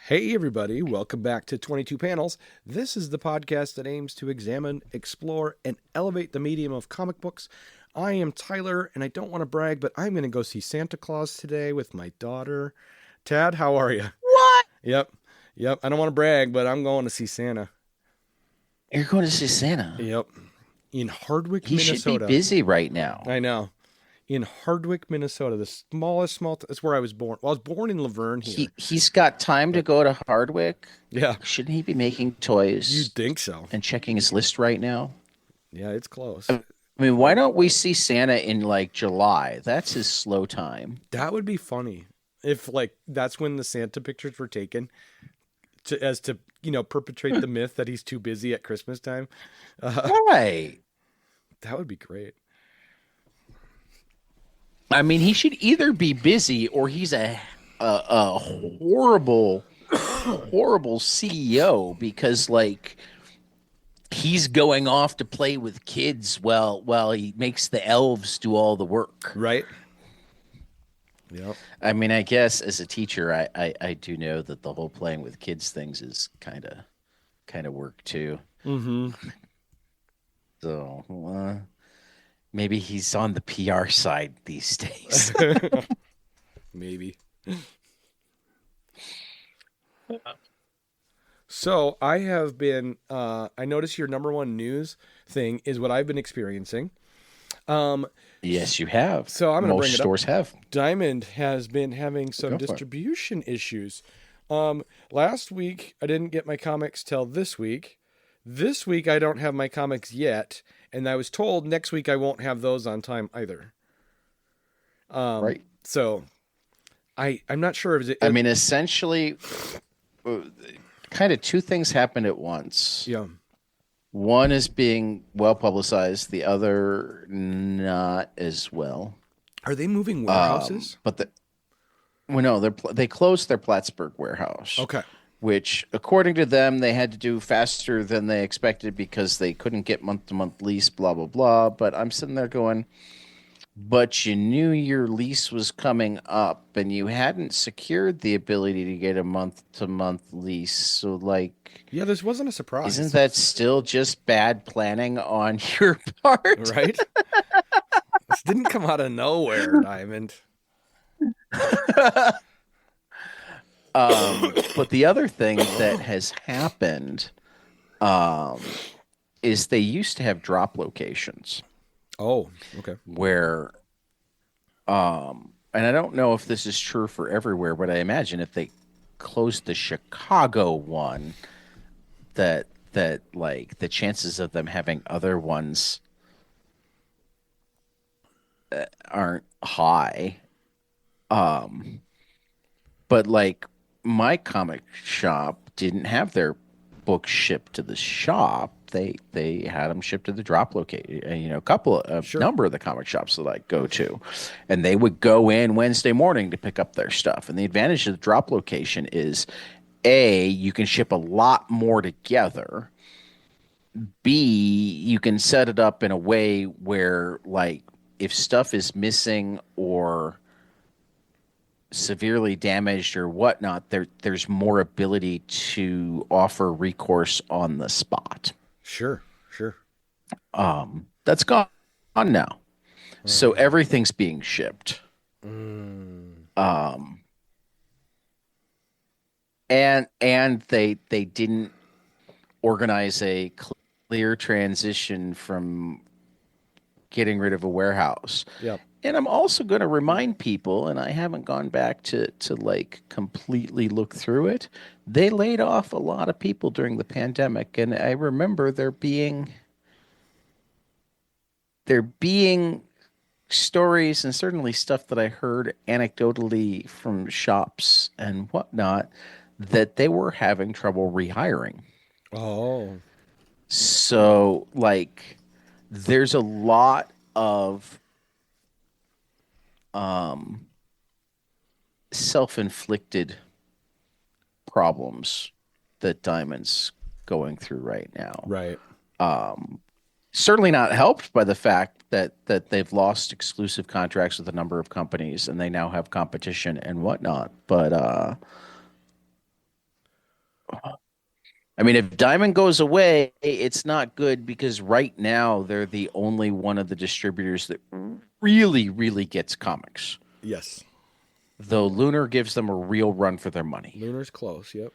Hey, everybody, welcome back to 22 Panels. This is the podcast that aims to examine, explore, and elevate the medium of comic books. I am Tyler, and I don't want to brag, but I'm going to go see Santa Claus today with my daughter. Tad, how are you? What? Yep, yep. I don't want to brag, but I'm going to see Santa. You're going to see Santa. Yep, in Hardwick, He should be Minnesota. busy right now. I know. In Hardwick, Minnesota, the smallest that's where I was born. Well, I was born in Laverne here, He's got time to but go to Hardwick. yeah, Shouldn't he be making you'd toys think so. and checking his list right now? Yeah, it's close. I mean, why don't we see Santa in like July? That's his slow time. That would be funny if that's when the Santa pictures were taken to perpetrate the myth that he's too busy at Christmas time. Uh, Right. that would be great. I mean, he should either be busy or he's a horrible, horrible CEO because he's going off to play with kids while he makes the elves do all the work. Right? Yep. I mean, I guess as a teacher, I do know that the whole playing with kids things is kind of work too. Mm-hmm. So maybe he's on the PR side these days. Maybe. So I have been. I notice your number one news thing is what I've been experiencing. Um, Yes, you have. so I'm going to bring Most it up. stores have. Diamond has been having some Go for it. distribution issues. Last week I didn't get my comics till this week. This week I don't have my comics yet, and I was told next week I won't have those on time either. Right. So I'm not sure if it. I mean, essentially, uh, kind of two things happened at once. Yeah. One is being well publicized, the other not as well. Are they moving warehouses? But well, no, they closed their Plattsburgh warehouse, Okay. which, according to them, they had to do faster than they expected because they couldn't get month to month lease, blah, blah, blah. But I'm sitting there going, but you knew your lease was coming up and you hadn't secured the ability to get a month to month lease. So, Yeah, this wasn't a isn't surprise, that still just bad planning on your part? right? This didn't come out of nowhere, Diamond. But the other thing that has happened um, is they used to have drop locations Oh, okay. where, and I don't know if this is true for everywhere, but I imagine if they closed the Chicago one, that like the chances of them having other ones aren't high. Um, but like my comic shop didn't have their books shipped to the shop. They had them shipped to the drop location. A couple of Sure. number of the comic shops that I go to, and they would go in Wednesday morning to pick up their stuff. And the advantage of the drop location is, A, you can ship a lot more together. B, you can set it up in a way where like if stuff is missing or severely damaged or whatnot, there's more ability to offer recourse on the spot. Sure. Sure. That's gone now. So Uh, everything's being shipped. mm, Um, and they didn't organize a clear transition from getting rid of a warehouse. yep. And I'm also going to remind people, and I haven't gone back to like completely look through it. They laid off a lot of people during the pandemic, and I remember there being stories and certainly stuff that I heard anecdotally from shops and whatnot that they were having trouble rehiring. Oh, So like there's a lot of um self-inflicted problems that Diamond's going through right now. right. Certainly not helped by the fact that they've lost exclusive contracts with a number of companies and they now have competition and whatnot. But I mean, if Diamond goes away, it's not good because right now they're the only one of the distributors that really, really gets comics. Yes. Though Lunar gives them a real run for their money. Lunar's close. Yep.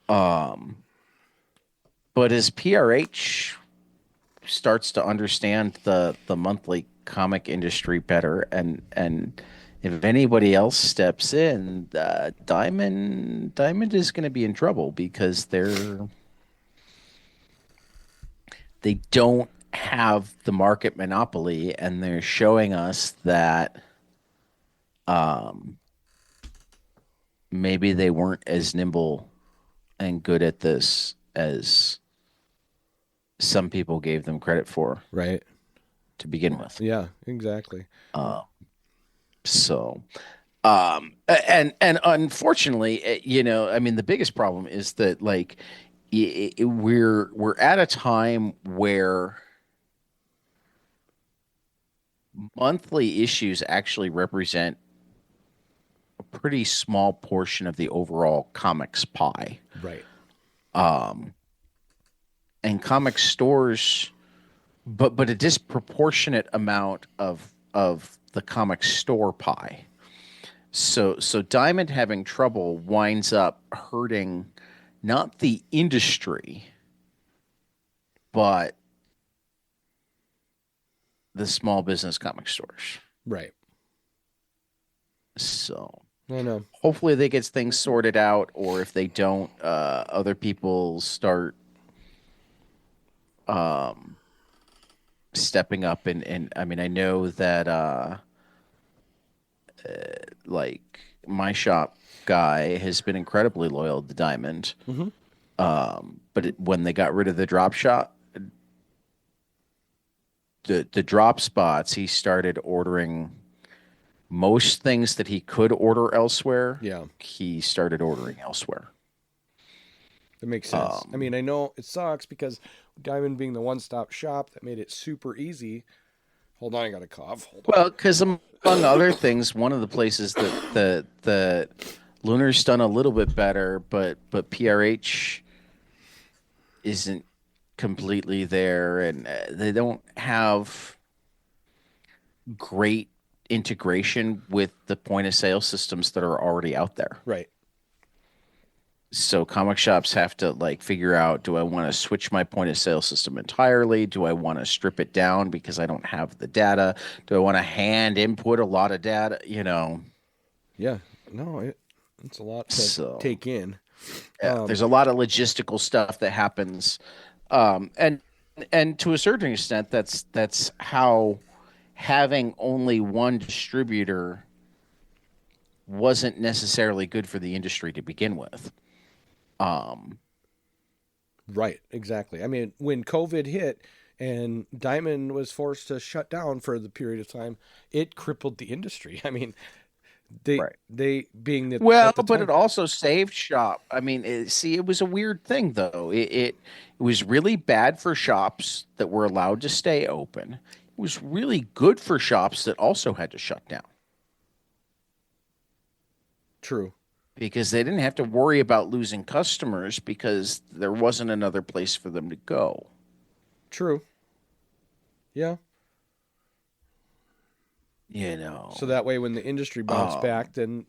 Um, but as PRH starts to understand the monthly comic industry better, and if anybody else steps in, Diamond is going to be in trouble because they don't have the market monopoly, and they're showing us that um, maybe they weren't as nimble and good at this as some people gave them credit for Right. to begin with. Yeah. Exactly. Uh, so, and unfortunately, I mean, the biggest problem is that like we're at a time where monthly issues actually represent a pretty small portion of the overall comics pie. Right. Um, and comic stores, but a disproportionate amount of the comic store pie. So Diamond having trouble winds up hurting not the industry, but the small business comic stores. Right. So I know. hopefully they get things sorted out, or if they don't, other people start um, stepping up. And I mean, I know that like my shop guy has been incredibly loyal to Diamond. Mm-hmm. But when they got rid of the drop shop, the drop spots, he started ordering most things that he could order elsewhere. Yeah. He started ordering elsewhere. That makes sense. I mean, I know it sucks because Diamond being the one-stop shop that made it super easy. Hold on, I got a cough. Hold on. Well, because among other things, one of the places that Lunar's done a little bit better, but PRH isn't completely there, and they don't have great integration with the point of sale systems that are already out there. Right. So comic shops have to like figure out, do I want to switch my point of sale system entirely? Do I want to strip it down because I don't have the data? Do I want to hand input a lot of data? Yeah. No, it's a lot to So take in. yeah, there's a lot of logistical stuff that happens. And to a certain extent, that's how having only one distributor wasn't necessarily good for the industry to begin with. Right. Exactly. I mean, when COVID hit and Diamond was forced to shut down for the period of time, it crippled the industry. I mean, Right. they being that Well, at the but it time. also saved shop. I mean, it was a weird thing though. It was really bad for shops that were allowed to stay open. It was really good for shops that also had to shut down True. because they didn't have to worry about losing customers because there wasn't another place for them to go. True. Yeah. You know. So that way, when the industry bounced Um, back, then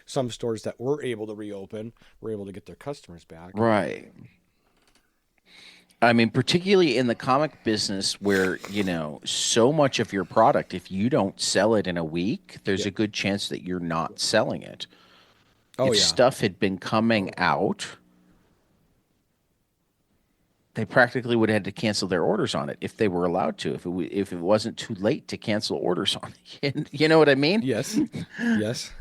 some stores that were able to reopen, were able to get their customers back. right. I mean, particularly in the comic business where, so much of your product, if you don't sell it in a week, there's Yeah. a good chance that you're not selling it. Oh If yeah. stuff had been coming out, they practically would have had to cancel their orders on it if they were allowed to, if it wasn't too late to cancel orders on it. You know what I mean? Yes. Yes.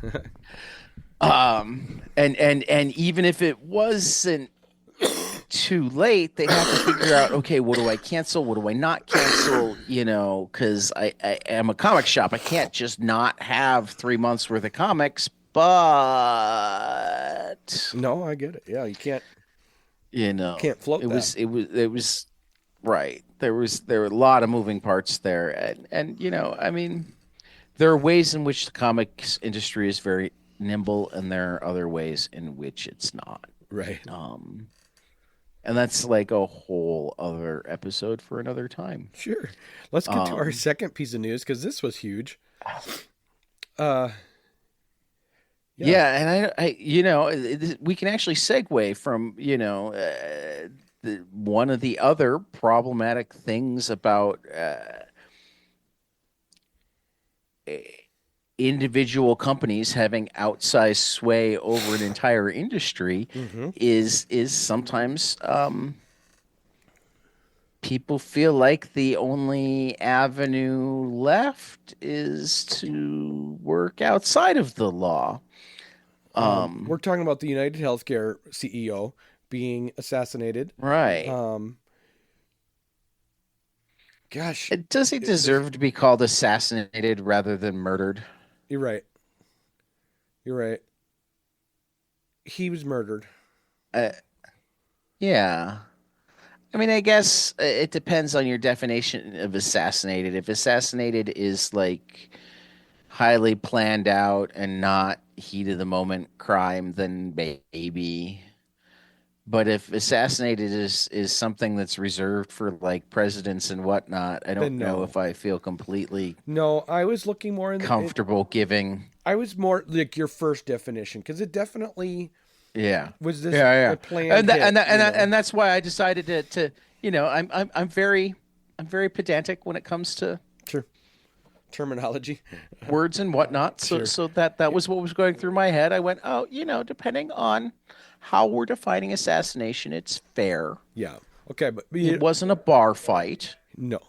And even if it wasn't too late, they have to figure out, okay, what do I cancel? What do I not cancel? Because I am a comic shop. I can't just not have 3 months worth of comics, but No, I get it. Yeah, you can't float it that. was right. There were a lot of moving parts there. And I mean, there are ways in which the comics industry is very nimble, and there are other ways in which it's not. Right. Um, and that's like a whole other episode for another time. Sure. Let's get to our Um, second piece of news because this was huge. Uh, yeah. yeah, and we can actually segue from, one of the other problematic things about individual companies having outsized sway over an entire industry Mm-hmm. is sometimes people feel like the only avenue left is to work outside of the law. We're talking about the United Healthcare CEO being assassinated. Right. Um, gosh, Does he deserve to be called assassinated rather than murdered? you're right. You're right. He was murdered. Uh, yeah. I mean, I guess it depends on your definition of assassinated. If assassinated is like highly planned out and not heat of the moment crime, then maybe. But if assassinated is something that's reserved for like presidents and whatnot, I don't Then know no. if I feel completely No, I was looking more comfortable giving. I was more like your first definition because it definitely Yeah, was this yeah, a yeah, planned hit, and that's why I decided to I'm very pedantic when it comes to Sure. Terminology. words and whatnot. So Sure. so that was what was going through my head. I went, oh, depending on how we're defining assassination, it's fair. Yeah. Okay, but It wasn't a bar fight. no.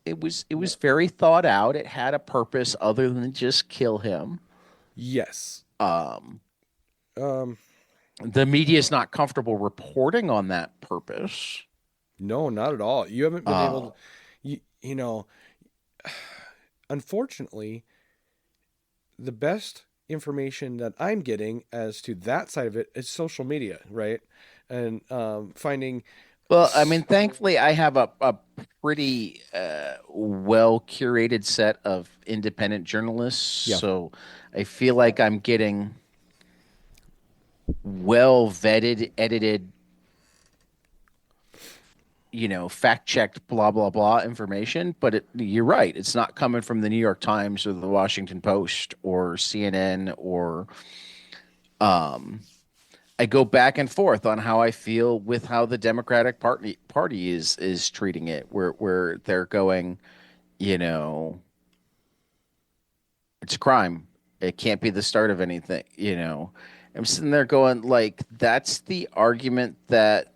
It was very thought out. It had a purpose other than just kill him. Yes. Um, Um, the media is not comfortable reporting on that purpose. no, not at all. You haven't been able Uh, to, you know, unfortunately, the best information that I'm getting as to that side of it is social media, right? And finding, well, I mean, thankfully, I have a pretty well curated set of independent journalists, yeah, so I feel like I'm getting well vetted, edited, fact checked, blah blah blah information. But you're right; it's not coming from the New York Times or the Washington Post or CNN or. I go back and forth on how I feel with how the Democratic Party is treating it, where they're going, you know, it's a crime. It can't be the start of anything. I'm sitting there going, like, that's the argument that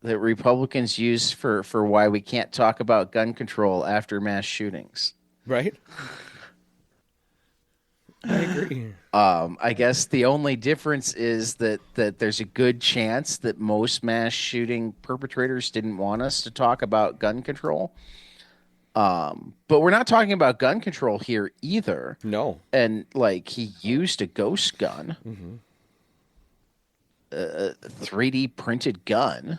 Republicans use for why we can't talk about gun control after mass shootings. right? I agree. I guess the only difference is that there's a good chance that most mass shooting perpetrators didn't want us to talk about gun control. But we're not talking about gun control here either. No. And like he used a ghost gun, Mm-hmm. a 3D printed gun.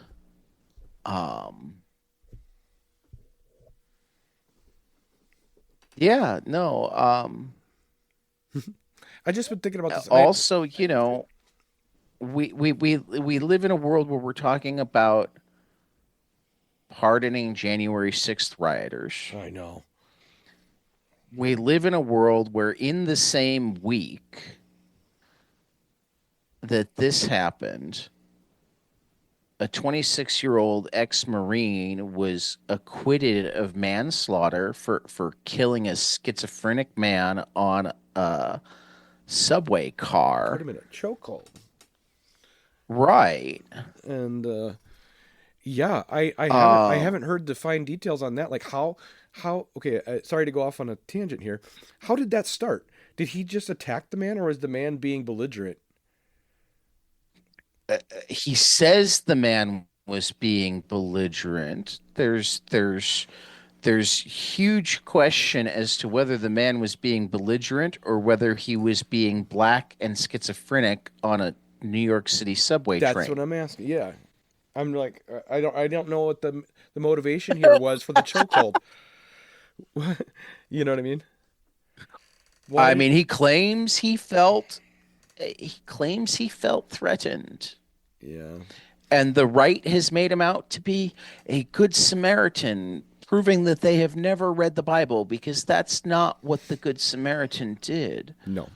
Yeah, no. I just been thinking about this. Also, we live in a world where we're talking about pardoning January 6th rioters. I know. We live in a world where in the same week that this happened, a 26-year-old ex-Marine was acquitted of manslaughter for killing a schizophrenic man on a subway Put car. him in a chokehold. Right. And yeah, I haven't heard the fine details on that. Like how okay, sorry to go off on a tangent here. How did that start? Did he just attack the man or was the man being belligerent? He says the man was being belligerent. There's huge question as to whether the man was being belligerent or whether he was being black and schizophrenic on a New York City subway That's train. what I'm asking. Yeah. I'm like I don't know what the motivation here was for the chokehold. You know what I mean? I mean, he claims he felt threatened. Yeah. And the right has made him out to be a good Samaritan, proving that they have never read the Bible, because that's not what the Good Samaritan did. No.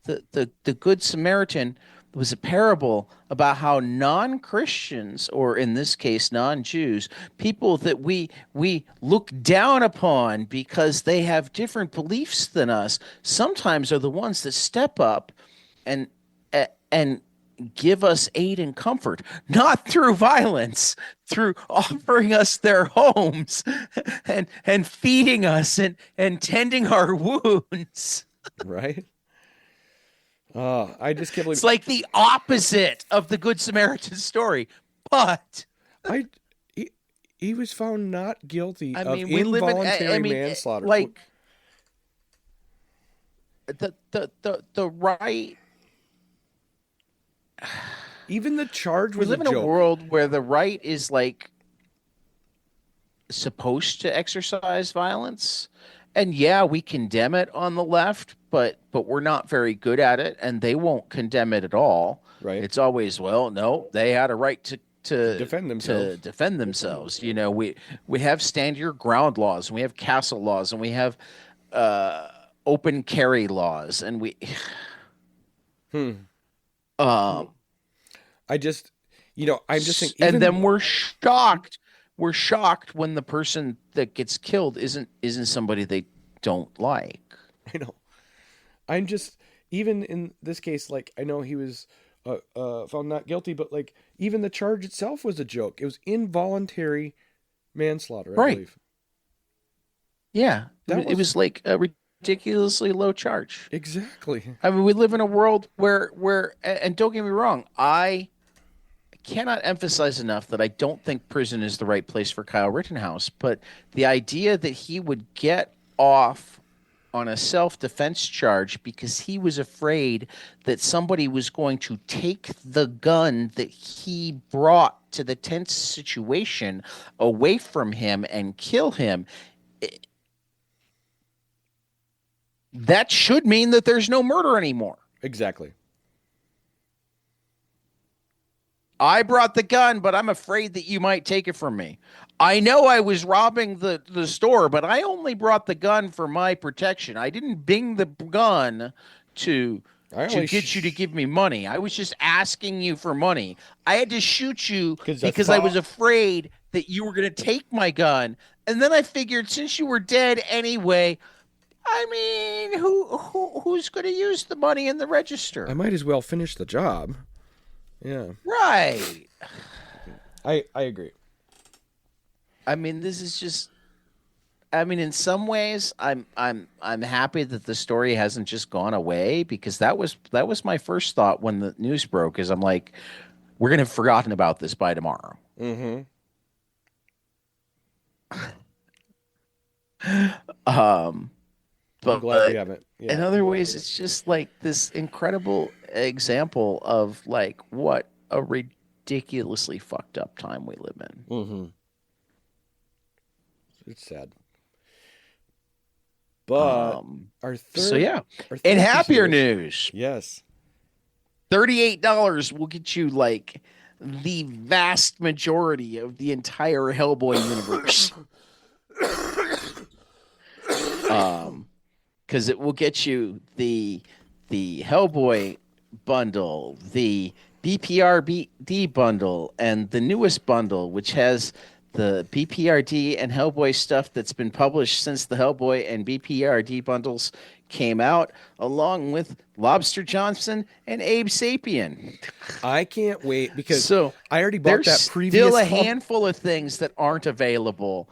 The Good Samaritan was a parable about how non-Christians, or in this case non-Jews, people that we look down upon because they have different beliefs than us, sometimes are the ones that step up and give us aid and comfort, not through violence, through offering us their homes and feeding us and tending our wounds. Right? I just can't believe it's like the opposite of the Good Samaritan story. But he was found not guilty of we involuntary manslaughter. Like the right. Even the charge was we live a in joke. A world where the right is like supposed to exercise violence, and yeah, we condemn it on the left, but we're not very good at it, and they won't condemn it at all. Right? It's always, well, no, they had a right to defend themselves. You know, we have stand your ground laws, and we have castle laws, and we have open carry laws, and we I'm just saying, and then we're shocked when the person that gets killed isn't somebody they don't like. I know. I'm just, even in this case, like, I know he was found not guilty, but like, even the charge itself was a joke. It was involuntary manslaughter, I believe. Yeah, it was like a ridiculously low charge. Exactly. I mean, we live in a world where, and don't get me wrong, I cannot emphasize enough that I don't think prison is the right place for Kyle Rittenhouse, but the idea that he would get off on a self-defense charge because he was afraid that somebody was going to take the gun that he brought to the tense situation away from him and kill him, that should mean that there's no murder anymore. Exactly. I brought the gun, but I'm afraid that you might take it from me. I know I was robbing the store, but I only brought the gun for my protection. I didn't bring the gun to get you to give me money. I was just asking you for money. I had to shoot you because I was afraid that you were going to take my gun. And then I figured, since you were dead anyway, I mean, who's going to use the money in the register? I might as well finish the job. Yeah. Right. I agree. I mean, this is just, I mean, in some ways I'm happy that the story hasn't just gone away, because that was my first thought when the news broke, is I'm like, we're going to have forgotten about this by tomorrow. Mm-hmm. But I'm glad we haven't. Yeah. In other ways, it's just like this incredible example of like what a ridiculously fucked up time we live in. Mm-hmm. It's sad. But our third, in happier news, yes, $38 will get you like the vast majority of the entire Hellboy universe. Because it will get you the Hellboy bundle, the BPRD bundle, and the newest bundle, which has the BPRD and Hellboy stuff that's been published since the Hellboy and BPRD bundles came out, along with Lobster Johnson and Abe Sapien. I can't wait, because I already bought that previous. There's still a handful of things that aren't available,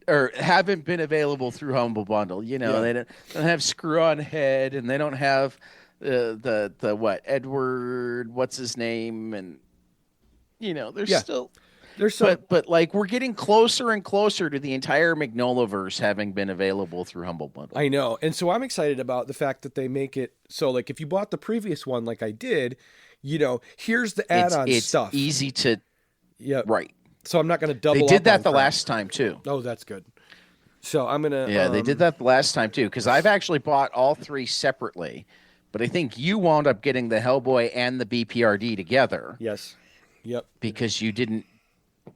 or haven't been available through Humble Bundle. You know, They don't have Screw On Head, and they don't have the what, Edward, what's his name, and you know, there's still. But like, we're getting closer and closer to the entire Magnolaverse having been available through Humble Bundle. I know. And so I'm excited about the fact that they make it so, like, if you bought the previous one like I did, you know, here's the add-on stuff. It's easy to... Yeah. Right. So I'm not going to double up. They did that the last time, too. Oh, that's good. So I'm gonna Yeah, they did that the last time too, because I've actually bought all three separately, but I think you wound up getting the Hellboy and the BPRD together yes, yep. because you didn't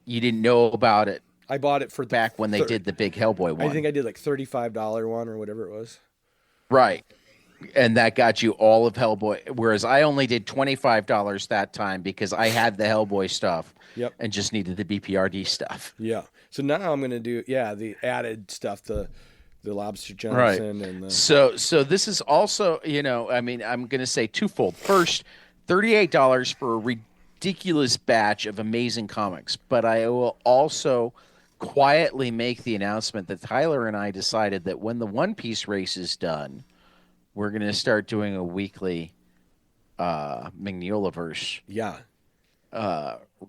know about it I bought it for the back when they third. did the big Hellboy I think one. I did like $35 one or whatever it was. Right. And that got you all of Hellboy. Whereas I only did $25 that time because I had the Hellboy stuff Yep. and just needed the BPRD stuff. Yeah. So now I'm gonna do the added stuff, the Lobster Right. Johnson and the So this is also, I mean, I'm going to say twofold. First, $38 for a ridiculous batch of amazing comics, but I will also quietly make the announcement that Tyler and I decided that when the One Piece race is done, we're going to start doing a weekly Mignolaverse yeah.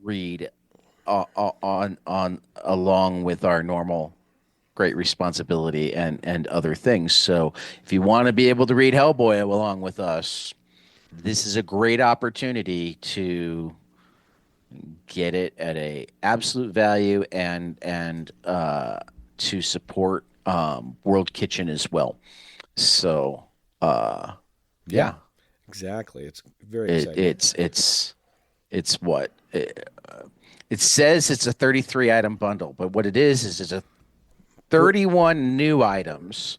read on along with our normal great responsibility and other things. So if you want to be able to read Hellboy along with us, this is a great opportunity to get it at a absolute value and to support World Kitchen as well. So Yeah. yeah, Exactly. It's very it, exciting. it's what it says. It's a 33 item bundle, but what it is it's a 31 new items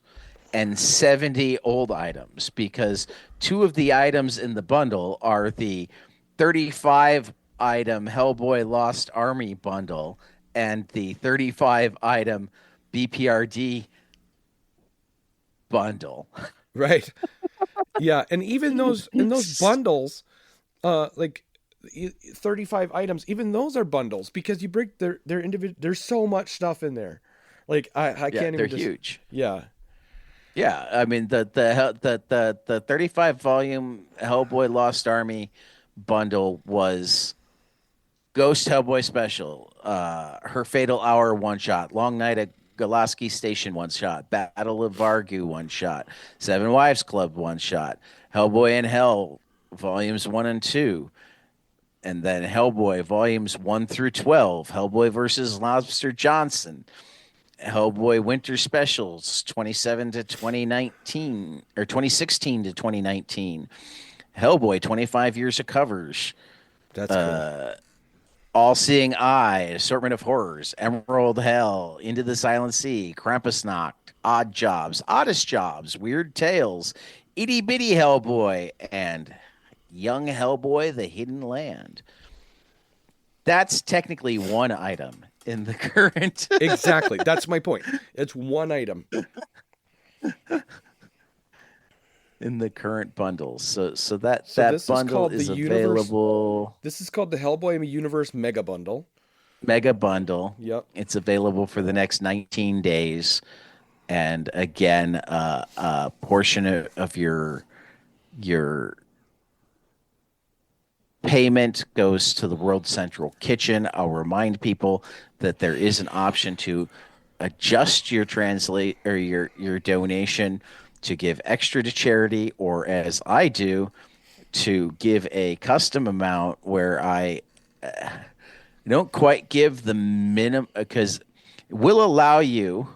and 70 old items because two of the items in the bundle are the 35 item Hellboy Lost Army bundle and the 35 item BPRD bundle. Right. Yeah, and even those in those bundles, like 35 items, even those are bundles because you break their individual. There's so much stuff in there. Like I Yeah, can't they're even just. huge. Yeah. Yeah, I mean the 35 volume Hellboy Lost Army bundle was Ghost Hellboy Special, Her Fatal Hour one shot, Long Night at Galaski Station one shot, Battle of Vargu one shot, Seven Wives Club one shot, Hellboy in Hell volumes 1 and 2, and then Hellboy volumes 1 through 12, Hellboy versus Lobster Johnson, Hellboy Winter Specials 27 to 2019 or 2016 to 2019, Hellboy 25 years of covers, That's cool. All Seeing Eye, Assortment of Horrors, Emerald Hell, Into the Silent Sea, Krampusnacht, Odd Jobs, Oddest Jobs, Weird Tales, Itty Bitty Hellboy, and Young Hellboy, The Hidden Land. That's technically one item in the current Exactly. That's my point. It's one item. in the current bundle. So that So that this is bundle called the is Universe. available. This is called the Hellboy Universe Mega Bundle. Mega bundle. Yep. It's available for the next 19 days. And again, a portion of your payment goes to the World Central Kitchen. I'll remind people that there is an option to adjust your translate or your donation to give extra to charity, or as I do, to give a custom amount where I don't quite give the minimum because it will allow you,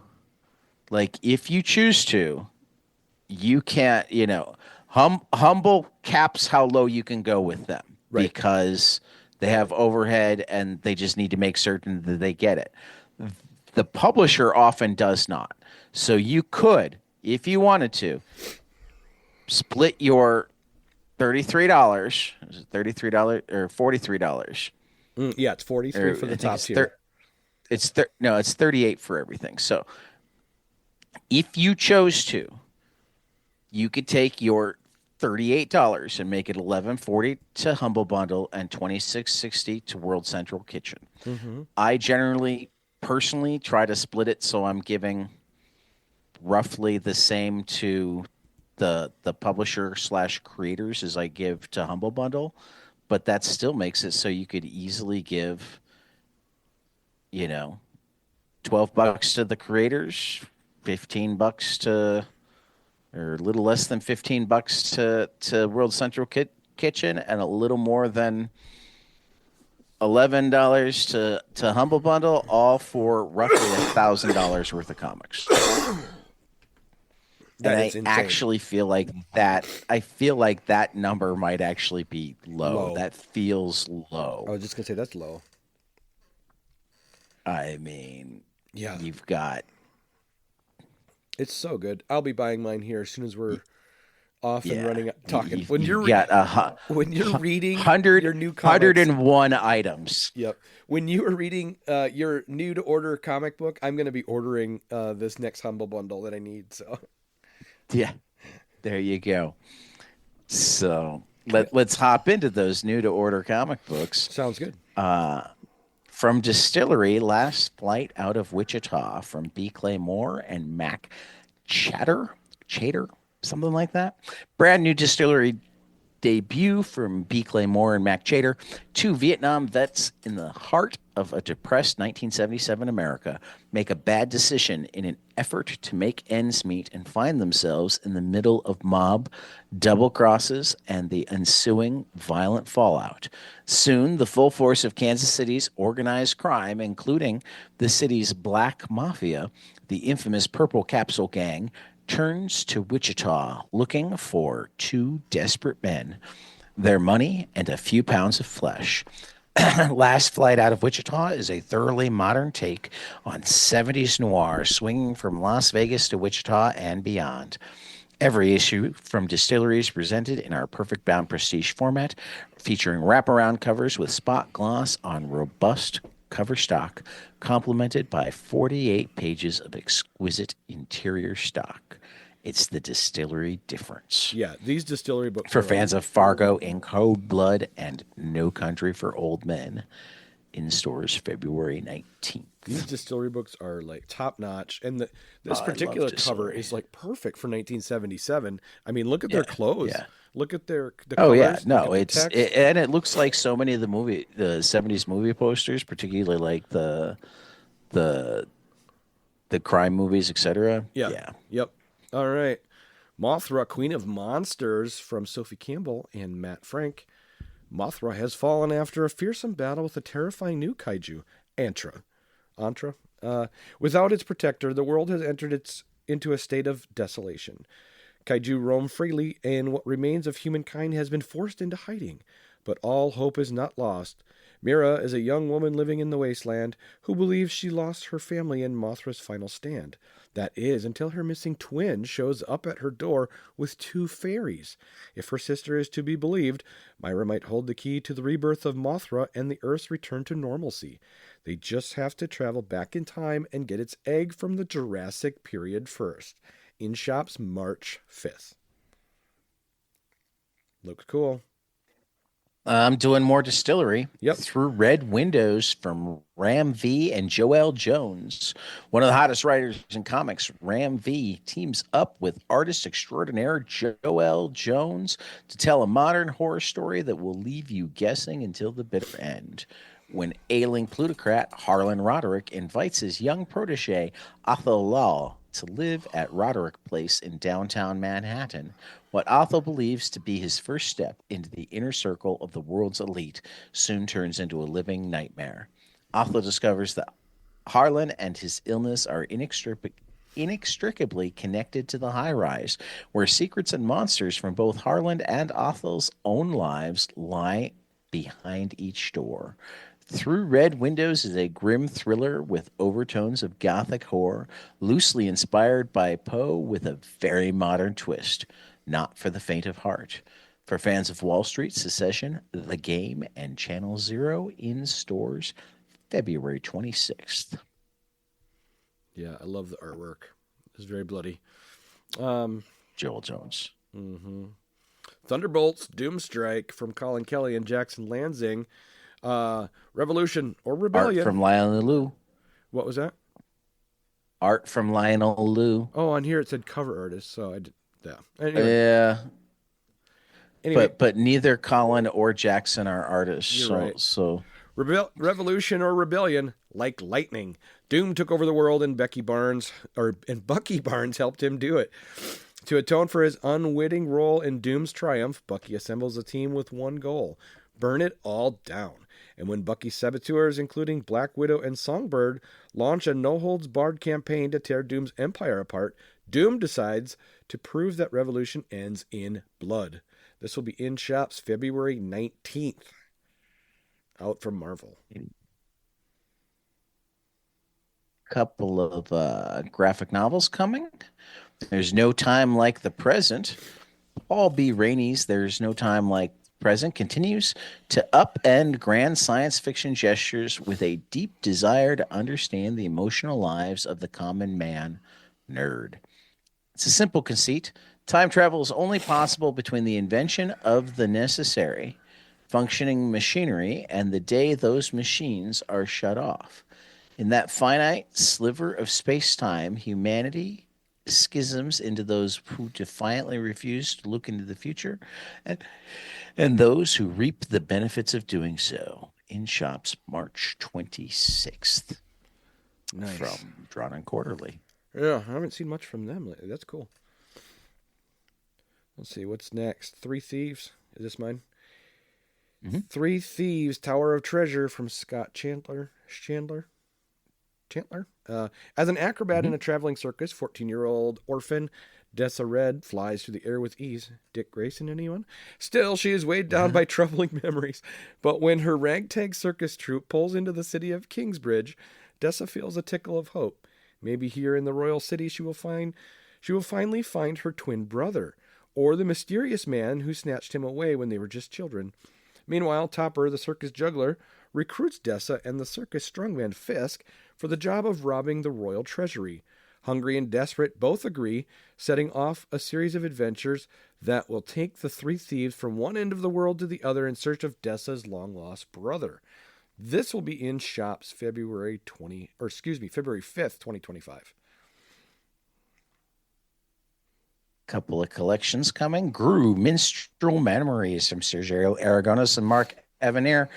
like if you choose to, you can't, humble caps how low you can go with them Right. because they have overhead and they just need to make certain that they get it. The publisher often does not. So you could, if you wanted to, split your $33, is it $33 or $43? Yeah, it's 43 Or for I the think top it's tier. no, it's 38 for everything. So if you chose to, you could take your $38 and make it $11.40 to Humble Bundle and $26.60 to World Central Kitchen. Mm-hmm. I generally, personally, try to split it so I'm giving roughly the same to the publisher slash creators as I give to Humble Bundle, but that still makes it so you could easily give, you know, $12 to the creators, $15 to or a little less than $15 to World Central Kitchen, and a little more than $11 to Humble Bundle, all for roughly $1,000 worth of comics. That And is I insane. actually feel like that. I feel like that number might actually be low. That feels low. I was just gonna say that's low. I mean, Yeah, you've got it's so good. I'll be buying mine here as soon as we're off and yeah, running talking. you've, When you've you're got when you're reading hundred your new comics, 101 items. yep. When you are reading your new to order comic book, I'm going to be ordering this next Humble Bundle that I need. So Yeah, there you go. So let's hop into those new to order comic books. sounds good. From Distillery, Last Flight Out of Wichita, from B. Clay Moore and Mac Chater, something like that. Brand new Distillery debut from B. Clay Moore and Mac Chater. Two Vietnam vets in the heart of a depressed 1977 America make a bad decision in an effort to make ends meet and find themselves in the middle of mob double crosses and the ensuing violent fallout. Soon, the full force of Kansas City's organized crime, including the city's black mafia, the infamous Purple Capsule Gang, turns to Wichita looking for two desperate men, their money, and a few pounds of flesh. Last Flight Out of Wichita is a thoroughly modern take on 70s noir, swinging from Las Vegas to Wichita and beyond. Every issue from Distillery is presented in our perfect bound prestige format, featuring wraparound covers with spot gloss on robust cover stock, complemented by 48 pages of exquisite interior stock. It's the Distillery difference. Yeah, these Distillery books For fans of Fargo and Cold Blood and No Country for Old Men, in stores February 19th. These Distillery books are like top notch, and this I particular love cover Distillery. is like perfect for 1977. I mean, look at their clothes. Yeah. Look at the Oh colors. yeah, look no, at the it's text. and it looks like so many of the 70s movie posters, particularly like the crime movies, etc. Yeah. Yep. All right. Mothra, Queen of Monsters, from Sophie Campbell and Matt Frank. Mothra has fallen after a fearsome battle with a terrifying new kaiju, Antra. Without its protector, the world has entered into a state of desolation. Kaiju roam freely, and what remains of humankind has been forced into hiding. But all hope is not lost. Mira is a young woman living in the wasteland who believes she lost her family in Mothra's final stand. That is, until her missing twin shows up at her door with two fairies. If her sister is to be believed, Myra might hold the key to the rebirth of Mothra and the Earth's return to normalcy. They just have to travel back in time and get its egg from the Jurassic period first. In shops March 5th. Looks cool. I'm doing more Distillery. Yep. Through Red Windows, from Ram V and Joelle Jones. One of the hottest writers in comics, Ram V teams up with artist extraordinaire Joelle Jones to tell a modern horror story that will leave you guessing until the bitter end. When ailing plutocrat Harlan Roderick invites his young protege, Athol Law, to live at Roderick Place in downtown Manhattan, what Athol believes to be his first step into the inner circle of the world's elite soon turns into a living nightmare. Athol discovers that Harlan and his illness are inextricably connected to the high rise, where secrets and monsters from both Harlan and Athol's own lives lie behind each door. Through Red Windows is a grim thriller with overtones of gothic horror, loosely inspired by Poe with a very modern twist. Not for the faint of heart. For fans of Wall Street, Secession, The Game, and Channel Zero, in stores February 26th. Yeah, I love the artwork. It's very bloody. Joel Jones. Thunderbolts, Doomstrike, from Colin Kelly and Jackson Lansing. Revolution or Rebellion. Art from Lionel Liu. What was that? Art from Lionel Liu. Oh, on here it said cover artist, so I did. Yeah. Anyway, Yeah. anyway But neither Colin or Jackson are artists. You're so right. so Revolution or Rebellion, like lightning. Doom took over the world, and Bucky Barnes helped him do it. To atone for his unwitting role in Doom's triumph, Bucky assembles a team with one goal: burn it all down. And when Bucky's saboteurs, including Black Widow and Songbird, launch a no-holds-barred campaign to tear Doom's empire apart, Doom decides to prove that revolution ends in blood. This will be in shops February 19th. Out from Marvel. Couple of graphic novels coming. There's No Time Like the Present. Paul B. Rainey's There's No Time Like the Present continues to upend grand science fiction gestures with a deep desire to understand the emotional lives of the common man nerd. It's a simple conceit. Time travel is only possible between the invention of the necessary functioning machinery and the day those machines are shut off. In that finite sliver of space-time, humanity schisms into those who defiantly refuse to look into the future and those who reap the benefits of doing so. In shops March 26th. Nice. From Drawn and Quarterly. Yeah, I haven't seen much from them lately. That's cool. Let's see, what's next? Three Thieves. Is this mine? Mm-hmm. Three Thieves, Tower of Treasure from Scott Chandler. As an acrobat in a traveling circus, 14-year-old orphan Dessa Red flies through the air with ease. Dick Grayson, anyone? Still, she is weighed down by troubling memories. But when her ragtag circus troupe pulls into the city of Kingsbridge, Dessa feels a tickle of hope. Maybe here in the royal city she will finally find her twin brother, or the mysterious man who snatched him away when they were just children. Meanwhile, Topper, the circus juggler, recruits Dessa and the circus strongman Fisk for the job of robbing the royal treasury. Hungry and desperate, both agree, setting off a series of adventures that will take the three thieves from one end of the world to the other in search of Dessa's long-lost brother. This will be in shops February 5th, 2025. Couple of collections coming. Gru, Minstrel Memories from Sergio Aragonis and Mark Evanier.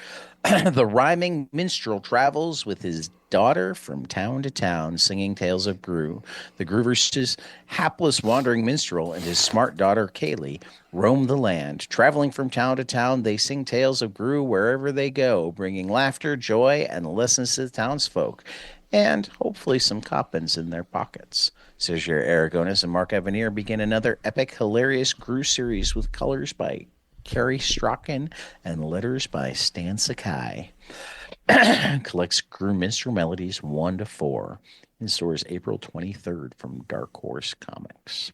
The rhyming minstrel travels with his daughter from town to town, singing tales of Gru. The Groover's hapless wandering minstrel and his smart daughter, Kaylee, roam the land. Traveling from town to town, they sing tales of Gru wherever they go, bringing laughter, joy, and lessons to the townsfolk, and hopefully some coppins in their pockets. Sergio Aragonis and Mark Evanier begin another epic, hilarious Gru series with colors by Carrie Strachan and letters by Stan Sakai. Collects Gru Minstrel Melodies 1-4. In stores April 23rd from Dark Horse Comics.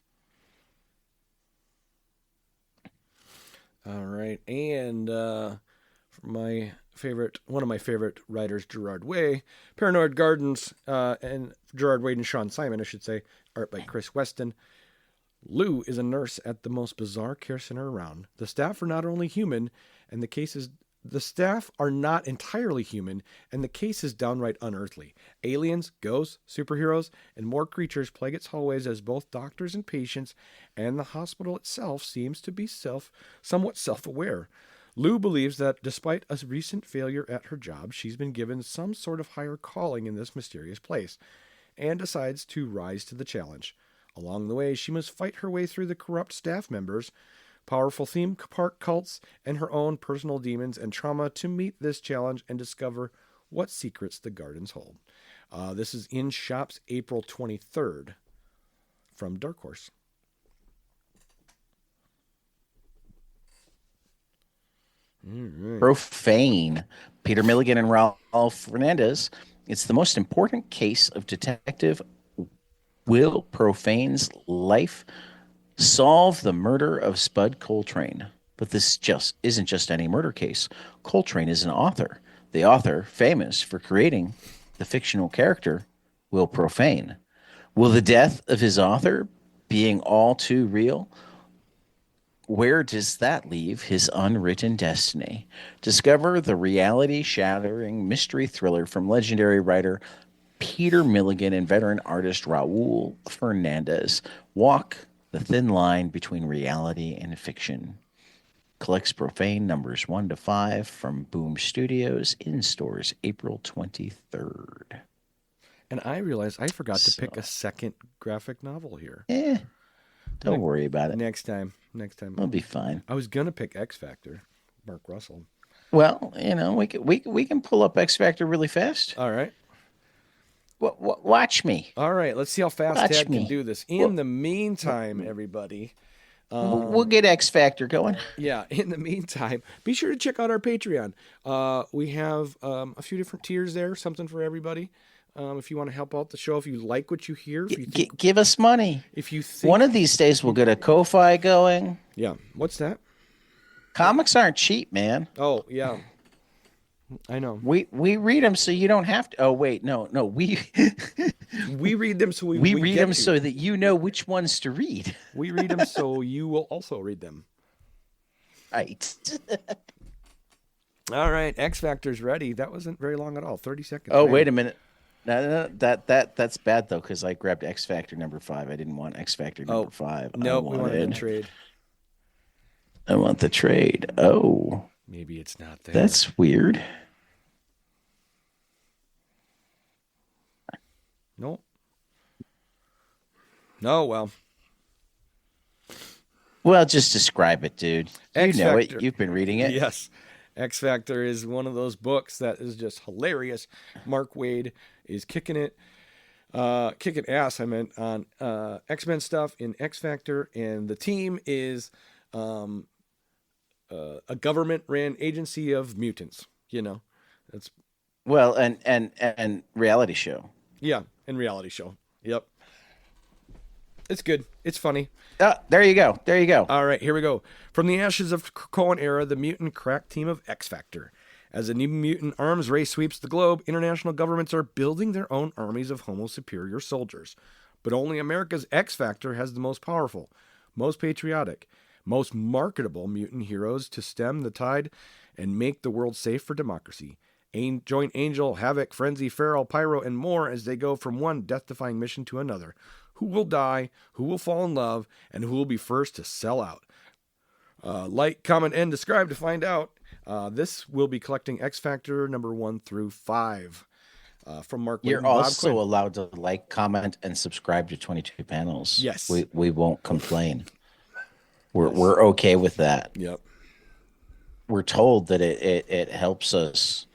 All right. And one of my favorite writers, Gerard Way, Paranoid Gardens, and Gerard Way and Sean Simon, I should say, art by Chris Weston. Lou is a nurse at the most bizarre care center around. The staff are not only human, and the staff are not entirely human, and the case is downright unearthly. Aliens, ghosts, superheroes, and more creatures plague its hallways as both doctors and patients, and the hospital itself seems to be somewhat self-aware. Lou believes that despite a recent failure at her job, she's been given some sort of higher calling in this mysterious place, and decides to rise to the challenge. Along the way, she must fight her way through the corrupt staff members, powerful theme park cults, and her own personal demons and trauma to meet this challenge and discover what secrets the gardens hold. This is in shops April 23rd from Dark Horse. Right. Profane. Peter Milligan and Ralph Fernandez. It's the most important case of Detective Will Profane's life. Solve the murder of Spud Coltrane. But this isn't just any murder case. Coltrane is an author. The author, famous for creating the fictional character Will Profane. Will the death of his author being all too real? Where does that leave his unwritten destiny? Discover the reality-shattering mystery thriller from legendary writer Peter Milligan and veteran artist Raul Fernandez. Walk the thin line between reality and fiction. Collects Profane numbers 1-5 from Boom Studios in stores April 23rd. And I realized I forgot to pick a second graphic novel here. Don't worry about it. Next time. It'll be fine. I was going to pick X Factor, Mark Russell. Well, we can pull up X Factor really fast. All right. Watch me. All right. Let's see how fast Watch Tad can me. do this. We'll, In the meantime, everybody. we'll get X Factor going. Yeah. In the meantime, be sure to check out our Patreon. We have a few different tiers there, something for everybody. If you want to help out the show, if you like what you hear, if you think, Give us money. if you think, One of these days we'll get a Ko-Fi going. yeah. What's that? Comics aren't cheap, man. Oh yeah, I know. We read them so you don't have to. Oh wait, no, we We read them so we read get them you. so that you know which ones to read. We read them so you will also read them. Right. All right, X Factor's ready. That wasn't very long at all. 30 seconds. Oh man. wait a minute. No, that's bad though because I grabbed X Factor number 5. I didn't want X Factor number 5. No, we wanted to trade. I want the trade. Oh, Maybe it's not there. that's weird. No. No, well. Well, just describe it, dude. You X know Factor. it. You've been reading it. Yes. X Factor is one of those books that is just hilarious. Mark Waid is kicking ass, I meant, on X-Men stuff in X Factor. And the team is a government-ran agency of mutants. That's, Well, and reality show. yeah, and reality show. Yep. It's good. It's funny. There you go. There you go. All right, here we go. From the ashes of Krakoan era, the mutant crack team of X Factor. As a new mutant arms race sweeps the globe, international governments are building their own armies of Homo superior soldiers. But only America's X Factor has the most powerful, most patriotic, most marketable mutant heroes to stem the tide and make the world safe for democracy. Join Angel, Havoc, Frenzy, Feral, Pyro, and more as they go from one death-defying mission to another. Who will die, who will fall in love, and who will be first to sell out? Like, comment, and describe to find out. This will be collecting X Factor number 1 through 5 from Mark. You're Waid and Bob also Quinn. allowed to like, comment, and subscribe to 22 Panels. Yes. We won't complain. We're okay with that. Yep. We're told that it helps us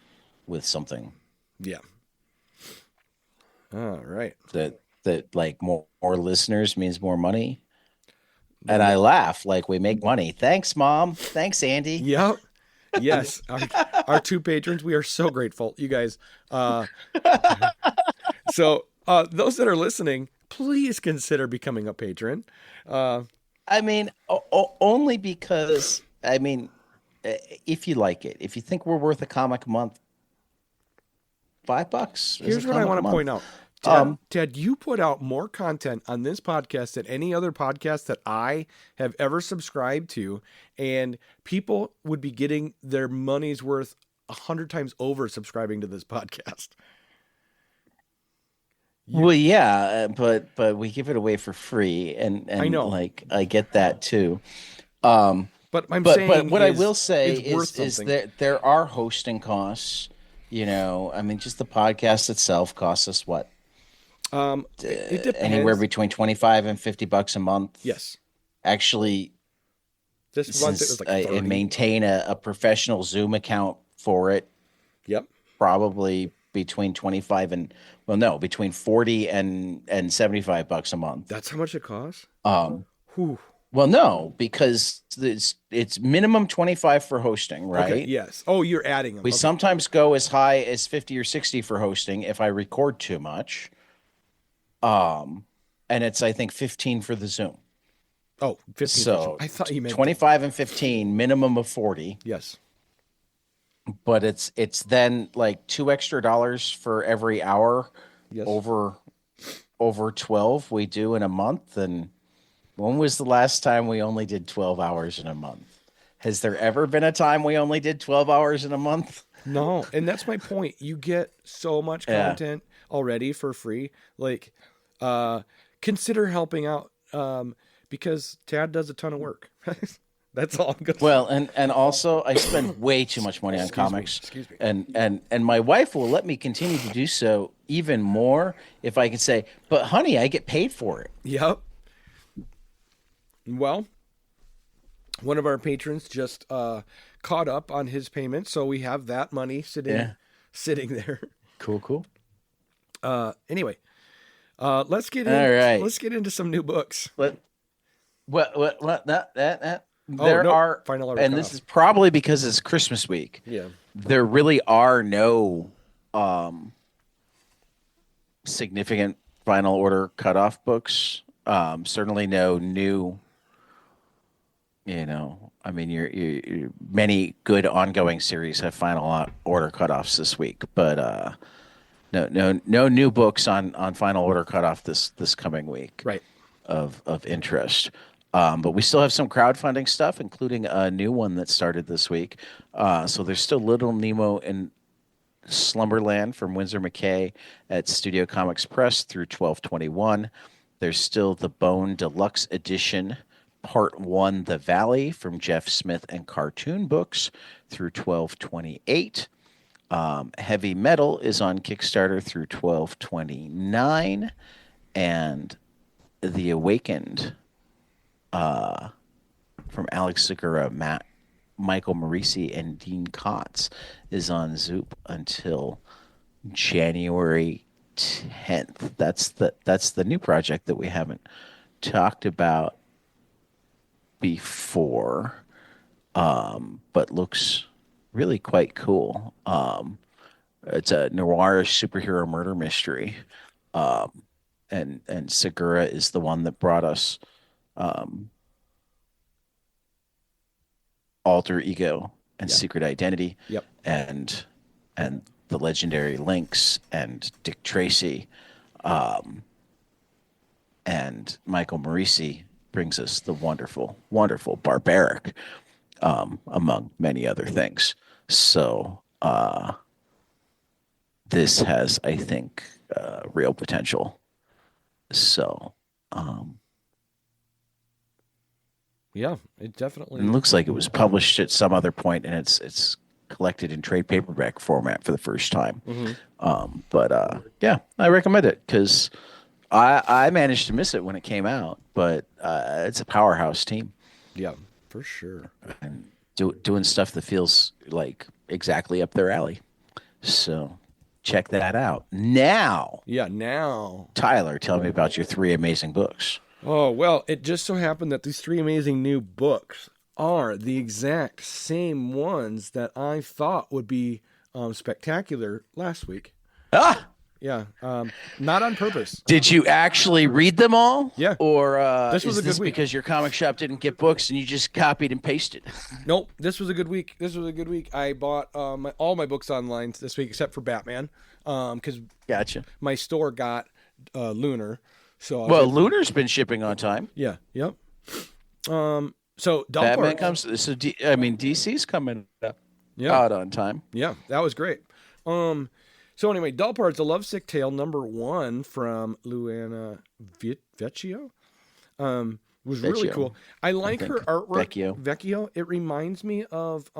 with something Yeah. All right. that like more listeners means more money. And I laugh like we make money. Thanks, Mom. Thanks, Andy. Yep. Yes. Our 2 patrons. We are so grateful, you guys. So those that are listening, please consider becoming a patron. I mean, only because, I mean, if you like it, if you think we're worth a comic a month, $5. Here's what I want to point out. Ted, you put out more content on this podcast than any other podcast that I have ever subscribed to, and people would be getting their money's worth 100 times over subscribing to this podcast. Well, yeah, but we give it away for free, and I know. like I get that too. But saying what I will say it's is something. that there are hosting costs. I mean, just the podcast itself costs us what? It depends. Anywhere between $25 and $50 a month. Yes. Actually, This month it was like 30. and maintain a professional Zoom account for it, Yep. probably between 25 and between 40 and $75 a month. That's how much it costs? Well, no, because it's minimum 25 for hosting, right? Okay, yes. Oh, you're adding them. We Okay. sometimes go as high as 50 or 60 for hosting if I record too much. And it's, I think, 15 for the Zoom. Oh, 15. So I thought you meant 25 and 15, minimum of 40. Yes. But it's then like $2 extra for every hour Yes. over 12 we do in a month. And when was the last time we only did 12 hours in a month? Has there ever been a time we only did 12 hours in a month? No, and that's my point. You get so much Yeah. content already for free. Like, consider helping out because Tad does a ton of work. That's all I'm going to say. Well, and also I spend way too much money on comics. Excuse me. And my wife will let me continue to do so even more if I can say, but honey, I get paid for it. Yep. Well, One of our patrons just caught up on his payment, so we have that money sitting there. Cool. Anyway, let's get All right. let's get into some new books. What that There are final order and cutoff. this is probably because it's Christmas week. Yeah. There really are no significant final order cutoff books. Certainly no new, I mean, your many good ongoing series have final order cutoffs this week, but no new books on final order cutoff this coming week. Right. Of interest. But we still have some crowdfunding stuff, including a new one that started this week. So there's still Little Nemo in Slumberland from Winsor McKay at Studio Comics Press through 12/21. There's still the Bone Deluxe Edition, Part 1, The Valley from Jeff Smith and Cartoon Books through 12/28. Heavy Metal is on Kickstarter through 12/29. And The Awakened from Alex Segura, Michael Marisi, and Dean Kotz is on Zoop until January 10th. That's the new project that we haven't talked about before, but looks really quite cool. It's a noir superhero murder mystery. And Segura is the one that brought us Alter Ego and Secret Identity, and the legendary Lynx and Dick Tracy, and Michael Marisi brings us the wonderful, wonderful Barbaric, among many other things. So this has, I think, real potential. So, yeah, it definitely looks like it was published at some other point, and it's collected in trade paperback format for the first time. But yeah, I recommend it because I managed to miss it when it came out, but it's a powerhouse team. Yeah, for sure. And doing stuff that feels like exactly up their alley. So check that out. Now, Tyler, tell me about your 3 amazing books. Oh, well, it just so happened that these 3 amazing new books are the exact same ones that I thought would be spectacular last week. Ah! Yeah, not on purpose. Did you actually read them all? Yeah. Or this was a good week because your comic shop didn't get books and you just copied and pasted? Nope, this was a good week. I bought all my books online this week except for Batman, because Gotcha. my store got Lunar. So Lunar's been shipping on time. Yeah. Yep. So Batman comes. So DC's coming out on time. Yeah, that was great. So anyway, Doll Parts: A Lovesick Tale #1 from Luana Vecchio was really cool. I like her artwork. Vecchio. It reminds me of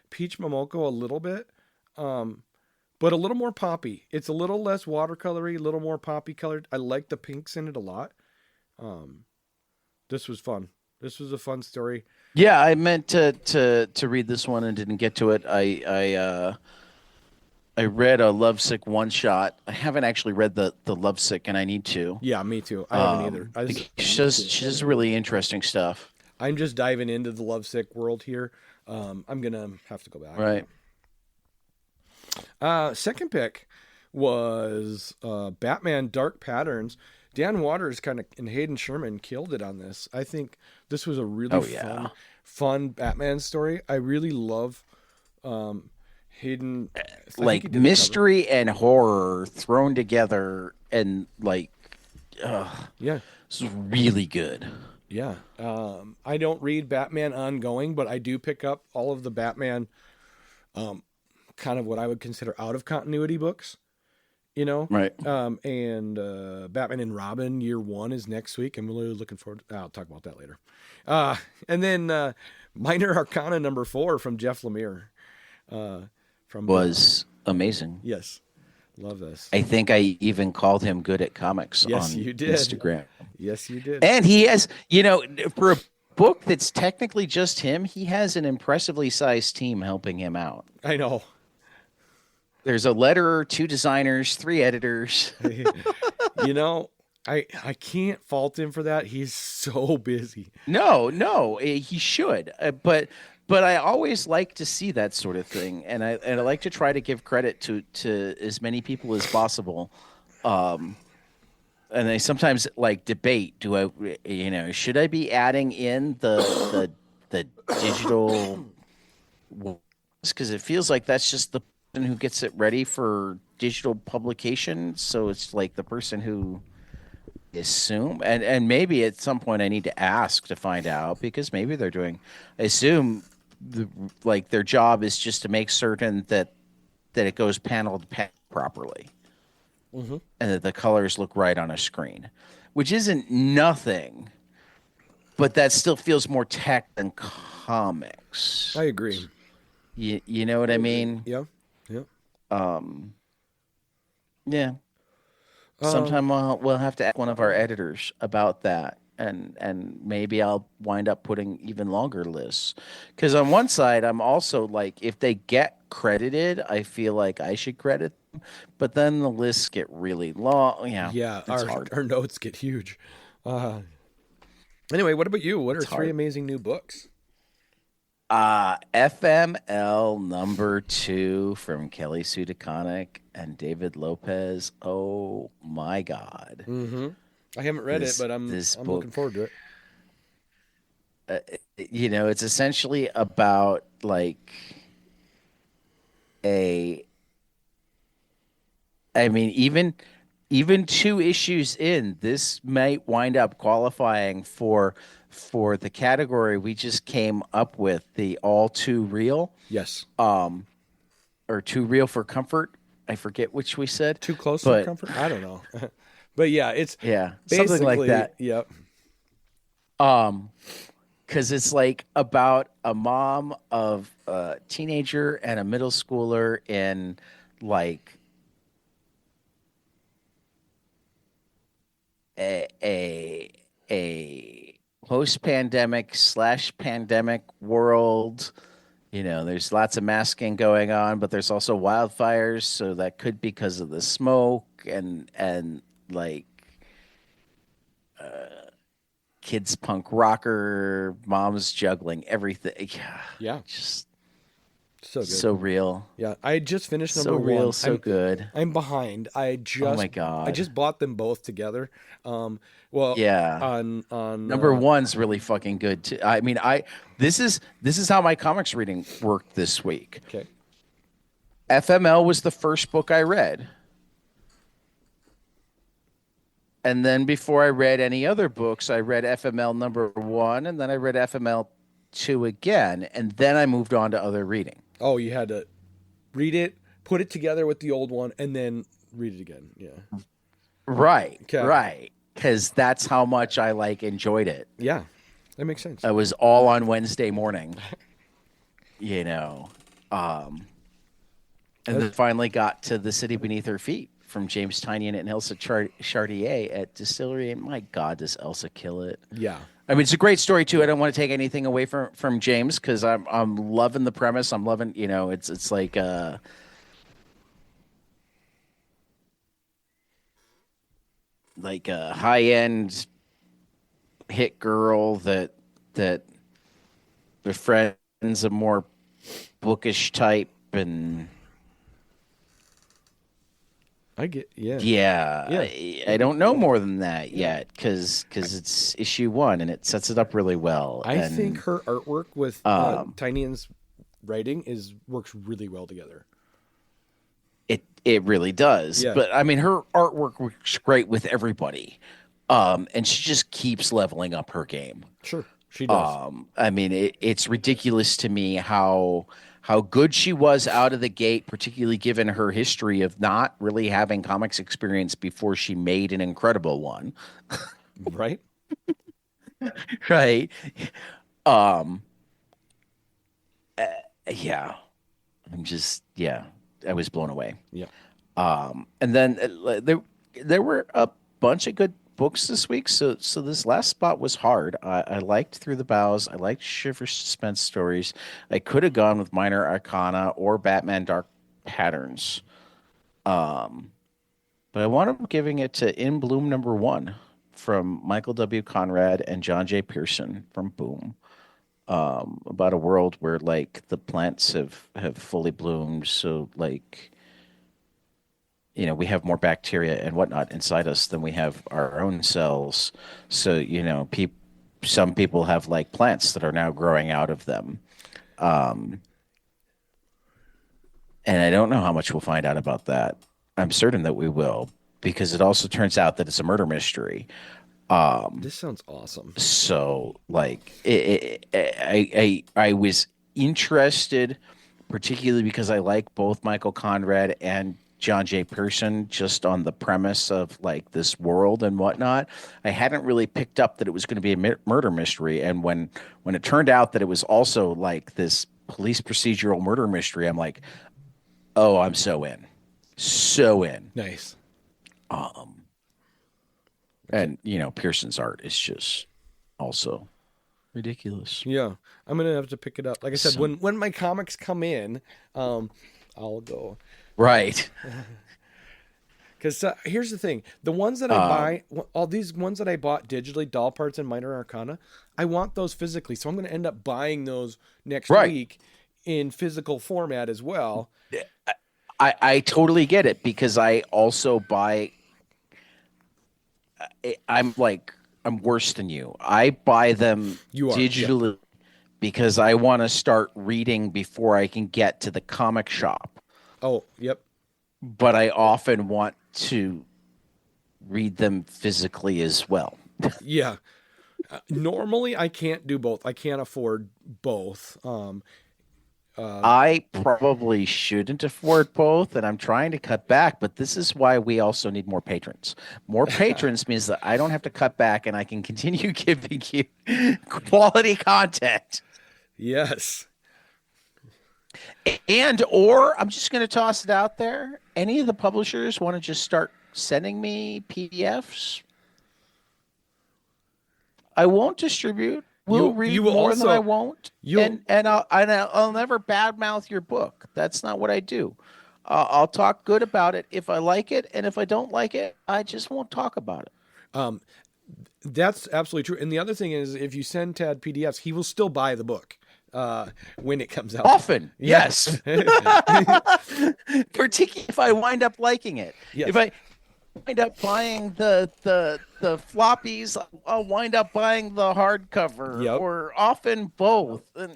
Peach Momoko a little bit, but a little more poppy. It's a little less watercolory, a little more poppy colored. I like the pinks in it a lot. This was fun. This was a fun story. Yeah, I meant to read this one and didn't get to it. I read a Lovesick one shot. I haven't actually read the Lovesick, and I need to. Yeah, me too. I haven't either. She does really interesting stuff. I'm just diving into the Lovesick world here. I'm gonna have to go back. Right. Second pick was Batman Dark Patterns. Dan Waters and Hayden Sherman killed it on this. I think this was a really fun Batman story. I really love Hayden, like mystery and horror thrown together, and this is really good. Yeah. I don't read Batman ongoing, but I do pick up all of the Batman, kind of what I would consider out of continuity books, Right. And Batman and Robin Year 1 is next week. I'm really looking forward to, I'll talk about that later. And then Minor Arcana #4 from Jeff Lemire. Was amazing. Yes. Love this. I think I even called him good at comics on you did. Instagram. Yes, you did. And he has, for a book that's technically just him, he has an impressively sized team helping him out. I know. There's a letterer, 2 designers, 3 editors. You know, I can't fault him for that. He's so busy. No, he should. But I always like to see that sort of thing, and I like to try to give credit to as many people as possible. And I sometimes like debate: do I, should I be adding in the digital? Because it feels like that's just the person who gets it ready for digital publication. So it's like the person who assume and maybe at some point I need to ask to find out because maybe they're doing I assume like their job is just to make certain that it goes panel to panel properly and that the colors look right on a screen, which isn't nothing, but that still feels more tech than comics. I agree. You know what I mean? Yeah. Yeah. Yeah. Sometime we'll have to ask one of our editors about that, and maybe I'll wind up putting even longer lists. Because on one side, I'm also like, if they get credited, I feel like I should credit them, but then the lists get really long. Yeah, it's hard. our notes get huge. Anyway, what about you? What are 3 amazing new books? FML number 2 from Kelly Sue DeConnick and David Lopez. Oh my God. Mm-hmm. I haven't read it, but I'm looking forward to it. It's essentially about like even 2 issues in, this might wind up qualifying for the category we just came up with, the all too real. Yes. Or too real for comfort. I forget which we said. Too close for comfort? I don't know. But yeah, it's something like that. Yep. Because it's like about a mom of a teenager and a middle schooler in like a post-pandemic / pandemic world. There's lots of masking going on, but there's also wildfires, so that could be because of the smoke and like kids punk rocker, moms juggling everything. Yeah. Just so good. So real. Yeah. I just finished number 1. So real, so good. I'm behind. Oh my God. I just bought them both together. On number 1's really fucking good too. I mean, this is how my comics reading worked this week. Okay. FML was the first book I read. And then before I read any other books, I read FML number 1, and then I read FML 2 again, and then I moved on to other reading. Oh, you had to read it, put it together with the old one, and then read it again. Yeah. Right. Okay. Right. Because that's how much I enjoyed it. Yeah. That makes sense. I was all on Wednesday morning. And then finally got to The City Beneath Her Feet from James Tynion and Elsa Chartier at Distillery. And my God, does Elsa kill it? Yeah. I mean, it's a great story too. I don't want to take anything away from James because I'm loving the premise. I'm loving, it's like a high end hit girl that befriends a more bookish type and. I get, yeah. Yeah. I don't know more than that yet because it's issue 1 and it sets it up really well. I think her artwork with Tynion's writing works really well together. It really does. Yeah. But I mean, her artwork works great with everybody. And she just keeps leveling up her game. Sure, she does. I mean, it's ridiculous to me how good she was out of the gate, particularly given her history of not really having comics experience before she made an incredible one. Right? Right. Yeah. I was blown away. Yeah. And then there were a bunch of good books this week. So this last spot was hard. I liked Through the Bows. I liked Shiver Suspense Stories. I could have gone with Minor Arcana or Batman Dark Patterns. But I wound up giving it to In Bloom #1 from Michael W. Conrad and John J. Pearson from Boom. About a world where like the plants have fully bloomed, so like we have more bacteria and whatnot inside us than we have our own cells. So some people have like plants that are now growing out of them. And I don't know how much we'll find out about that. I'm certain that we will, because it also turns out that it's a murder mystery. This sounds awesome. So, like, I was interested, particularly because I like both Michael Conrad and John J. Pearson, just on the premise of like this world and whatnot. I hadn't really picked up that it was going to be a murder mystery, and when it turned out that it was also like this police procedural murder mystery, I'm like, oh, I'm so in. So in. Nice. And Pearson's art is just also ridiculous. Yeah, I'm gonna have to pick it up. Like I said, when my comics come in, I'll go. Right. Because here's the thing: the ones that I buy, all these ones that I bought digitally, Doll Parts and Minor Arcana, I want those physically. So I'm gonna end up buying those next week in physical format as well. I totally get it, because I also buy. I'm worse than you. I buy them digitally because I want to start reading before I can get to the comic shop. Oh, yep. But I often want to read them physically as well. Yeah. Normally, I can't do both. I can't afford both. I probably shouldn't afford both, and I'm trying to cut back, but this is why we also need more patrons. More patrons means that I don't have to cut back and I can continue giving you quality content. Yes. Or I'm just going to toss it out there. Any of the publishers want to just start sending me PDFs? I won't distribute. We'll read more than I won't, and I'll never badmouth your book. That's not what I do. I'll talk good about it if I like it, and if I don't like it, I just won't talk about it. That's absolutely true. And the other thing is, if you send Tad PDFs, he will still buy the book when it comes out. Often, yes. Particularly if I wind up liking it. Yes. If I wind up buying the floppies, I'll wind up buying the hardcover, or often both. And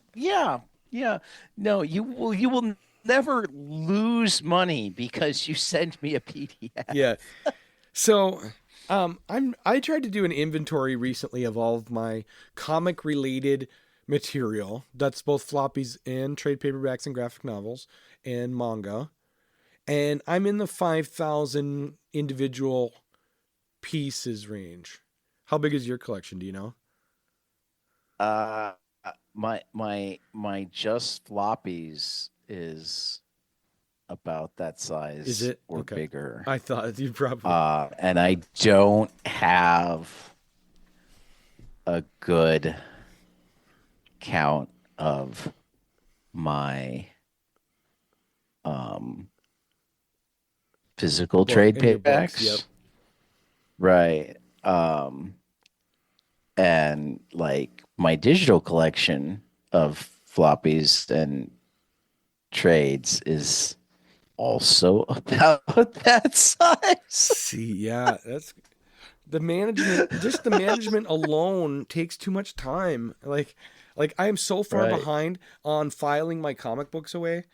no, you will never lose money because you send me a PDF. Yeah. So I tried to do an inventory recently of all of my comic related material. That's both floppies and trade paperbacks and graphic novels and manga. And I'm in the 5,000 individual pieces range. How big is your collection? Do you know? My just floppies is about that size. Is it? Or bigger? I thought you probably. And I don't have a good count of my physical trade paperbacks. Yep. Right. And like my digital collection of floppies and trades is also about that size. See, yeah, that's the management. Just the management alone takes too much time. Like I am so far behind on filing my comic books away.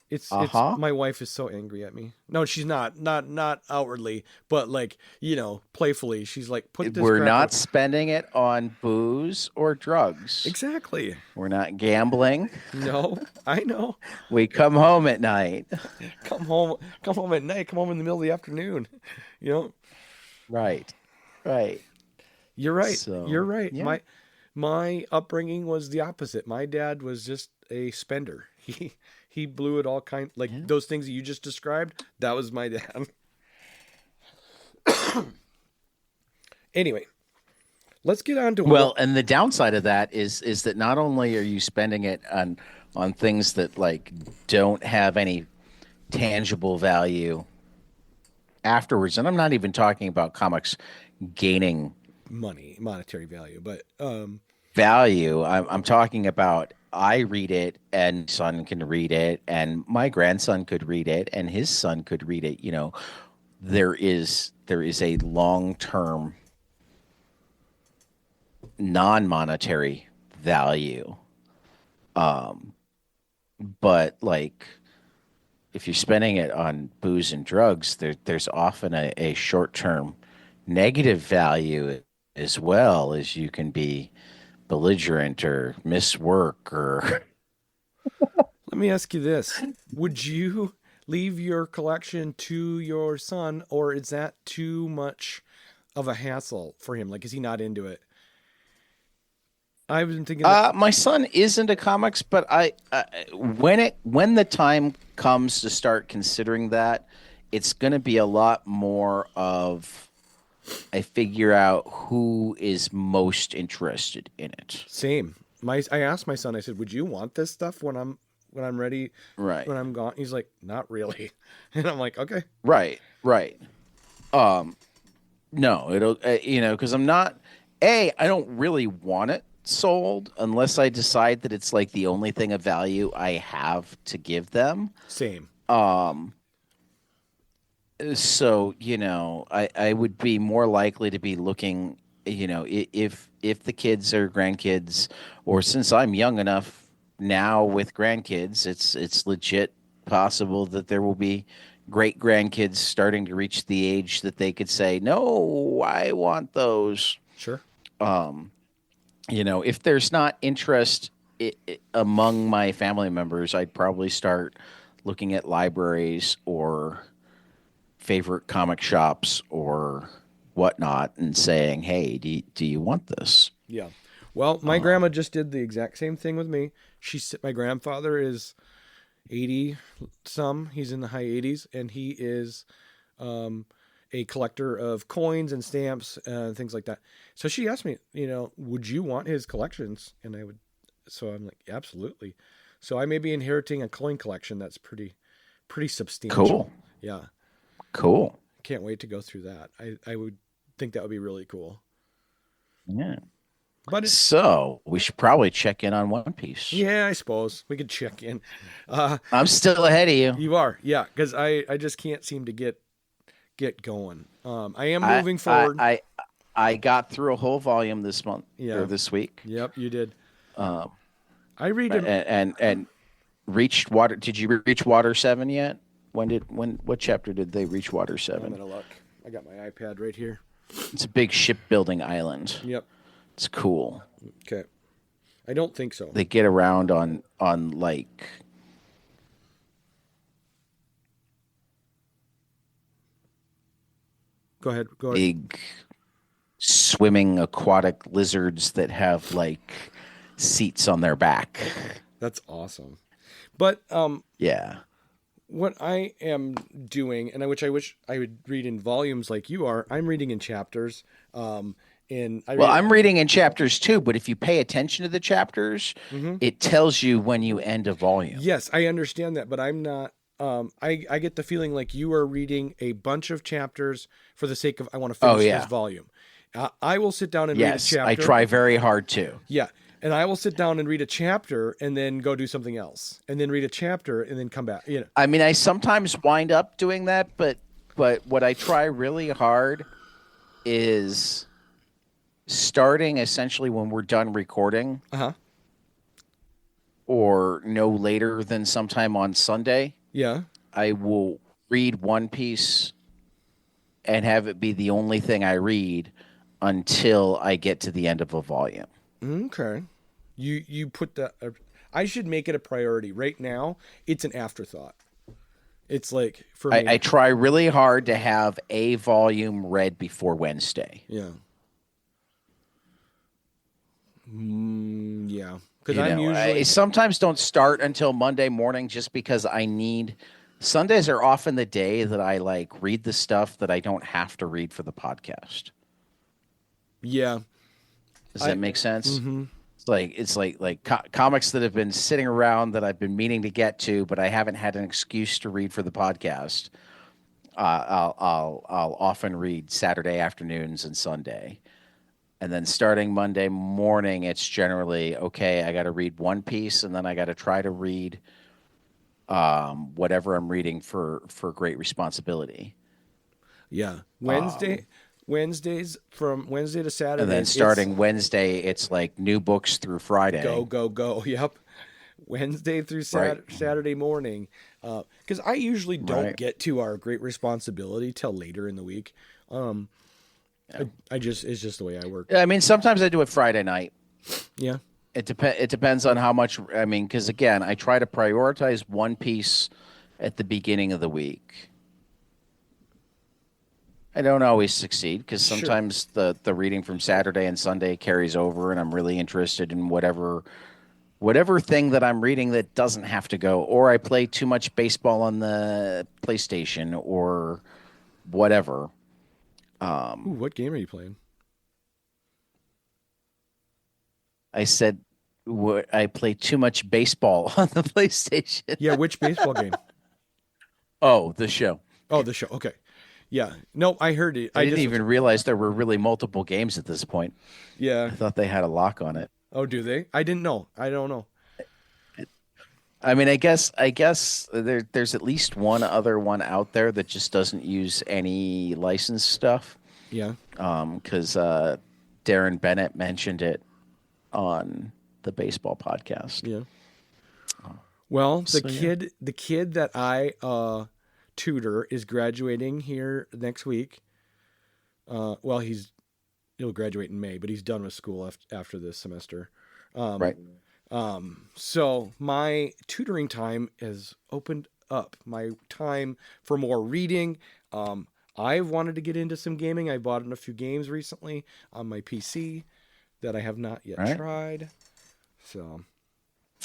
It's my wife is so angry at me. No, she's not outwardly, but like, playfully. She's like, put this. We're not spending it on booze or drugs. Exactly. We're not gambling. No, I know. We come home at night. Come home at night. Come home in the middle of the afternoon. Right. You're right. So, You're right. Yeah. My upbringing was the opposite. My dad was just a spender. He blew it all those things that you just described. That was my dad. Anyway, let's get on to Well, and the downside of that is that not only are you spending it on things that like don't have any tangible value afterwards, and I'm not even talking about comics gaining monetary value, but value. I'm talking about I read it and son can read it and my grandson could read it and his son could read it. There is a long-term non-monetary value. But like if you're spending it on booze and drugs, there's often a short-term negative value as well, as you can be belligerent or miss work or let me ask you this. Would you leave your collection to your son, or is that too much of a hassle for him? Like, is he not into it? I've been thinking that. My son is into comics, but when the time comes to start considering that, it's going to be a lot more of I figure out who is most interested in it. Same. I asked my son, I said, would you want this stuff when I'm ready, Right. when I'm gone? He's like, not really. And I'm like, okay. Right. No, it'll because I'm not I don't really want it sold unless I decide that it's like the only thing of value I have to give them. Same. So I would be more likely to be looking, if the kids or grandkids, or since I'm young enough now with grandkids, it's legit possible that there will be great grandkids starting to reach the age that they could say, no, I want those. Sure. If there's not interest among my family members, I'd probably start looking at libraries or favorite comic shops or whatnot and saying, hey, do you want this? Yeah. Well, my grandma just did the exact same thing with me. My grandfather is 80 some. He's in the high 80s, and he is a collector of coins and stamps and things like that. So she asked me, would you want his collections? And I would. So I'm like, absolutely. So I may be inheriting a coin collection that's pretty substantial. Cool. Yeah. Cool. Can't wait to go through that. I would think that would be really cool. Yeah. But so we should probably check in on One Piece. Yeah, I suppose we could check in. I'm still ahead of you. You are, yeah, because I just can't seem to get going. I am moving forward. I got through a whole volume this month or this week. Yep, you did. I read and reached water. Did you reach Water 7 yet? What chapter did they reach Water 7? I'm gonna look. I got my iPad right here. It's a big shipbuilding island. Yep. It's cool. Okay. I don't think so. They get around on like Go ahead. big swimming aquatic lizards that have like seats on their back. That's awesome. But yeah. What I am doing, and which I wish I would read in volumes like you are, I'm reading in chapters. I'm reading in chapters too, but if you pay attention to the chapters, it tells you when you end a volume. Yes, I understand that, but I'm not. I get the feeling like you are reading a bunch of chapters for the sake of I want to finish this volume. I will sit down and read a chapter. I try very hard to. Yeah. And I will sit down and read a chapter and then go do something else, and then read a chapter and then come back. I mean, I sometimes wind up doing that, but what I try really hard is starting essentially when we're done recording, or no later than sometime on Sunday. Yeah, I will read One Piece and have it be the only thing I read until I get to the end of a volume. Okay. You put that. I should make it a priority. Right now, it's an afterthought. It's like for me. I try really hard to have a volume read before Wednesday. Yeah. Yeah. Because I'm usually. I sometimes don't start until Monday morning just because I need. Sundays are often the day that I like read the stuff that I don't have to read for the podcast. Yeah. Does that make sense? It's like comics that have been sitting around that I've been meaning to get to, but I haven't had an excuse to read for the podcast. I'll often read Saturday afternoons and Sunday, and then starting Monday morning, it's generally okay. I got to read One Piece, and then I got to try to read whatever I'm reading for Great Responsibility. Yeah. Wednesdays from Wednesday to Saturday. And then starting Wednesday, it's like new books through Friday. Go. Yep. Wednesday through Saturday morning. Because I usually don't get to our Great Responsibility till later in the week. It's just the way I work. I mean, sometimes I do it Friday night. Yeah. It depends on how much. I mean, because again, I try to prioritize One Piece at the beginning of the week. I don't always succeed because sometimes the reading from Saturday and Sunday carries over, and I'm really interested in whatever thing that I'm reading that doesn't have to go, or I play too much baseball on the PlayStation or whatever. What game are you playing? I said I play too much baseball on the PlayStation. Yeah, which baseball game? Oh, the show. Oh, the show. Okay. Yeah. No, I heard it. I didn't even realize there were really multiple games at this point. Yeah. I thought they had a lock on it. Oh, do they? I didn't know. I don't know. I mean, I guess there's at least one other one out there that just doesn't use any licensed stuff. Yeah. Because Darren Bennett mentioned it on the baseball podcast. Yeah. Well, the kid that I tutor is graduating here next week. Well, he'll graduate in May, but he's done with school after this semester. Right. So my tutoring time has opened up. My time for more reading. I've wanted to get into some gaming. I bought in a few games recently on my PC that I have not yet tried. So.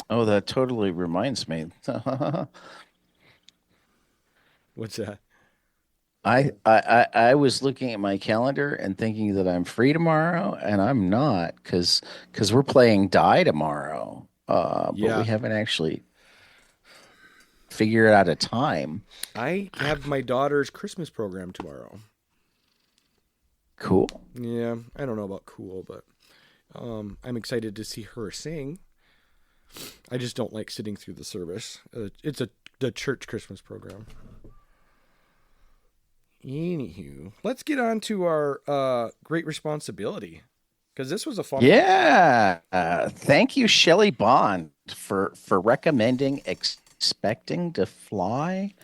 Oh, that totally reminds me. What's that? I was looking at my calendar and thinking that I'm free tomorrow, and I'm not because we're playing Die tomorrow. But we haven't actually figured out a time. I have my daughter's Christmas program tomorrow. Cool. Yeah, I don't know about cool, but I'm excited to see her sing. I just don't like sitting through the service. It's the church Christmas program. Anywho, let's get on to our Great Responsibility, because this was a fun one. Yeah. Thank you, Shelley Bond, for recommending Expecting to Fly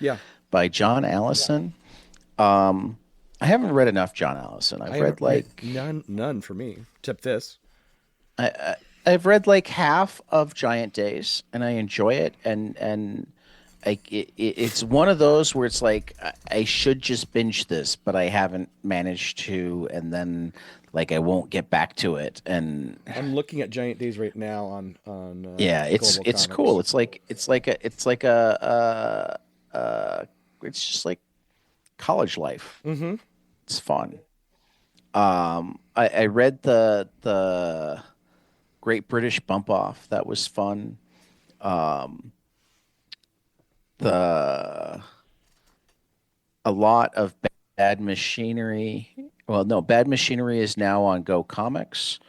by John Allison. I haven't read enough John Allison. I've read like none for me, except this. I've read like half of Giant Days, and I enjoy it, and it's one of those where it's like I should just binge this, but I haven't managed to, and then like I won't get back to it. And I'm looking at Giant Days right now on it's Comics. cool. It's just like college life. Mm-hmm. It's fun. I read the Great British Bump Off. That was fun. A lot of Bad Machinery. Well, no, Bad Machinery is now on Go Comics.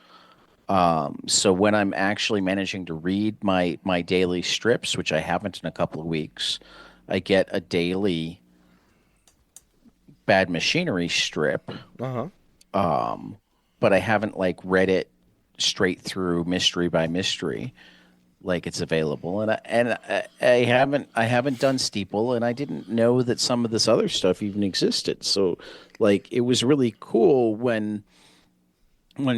So when I'm actually managing to read my daily strips, which I haven't in a couple of weeks, I get a daily Bad Machinery strip. But I haven't like read it straight through mystery by mystery. Like it's available, and I haven't done Steeple, and I didn't know that some of this other stuff even existed. So, like, it was really cool when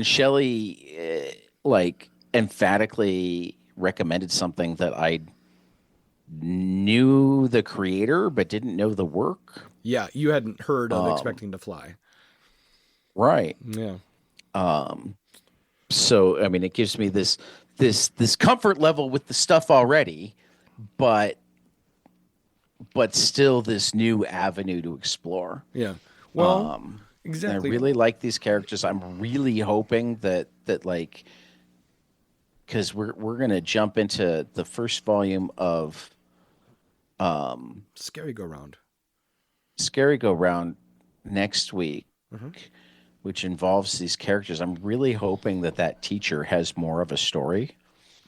Shelley like emphatically recommended something that I knew the creator but didn't know the work. Yeah, you hadn't heard of Expecting to Fly, right? Yeah. So I mean, it gives me this comfort level with the stuff already, but still this new avenue to explore. Yeah. Well, And I Exactly. really like these characters. I'm really hoping that like because we're gonna jump into the first volume of Scary go round. Scary Go Round next week, Hmm. which involves these characters. I'm really hoping that that teacher has more of a story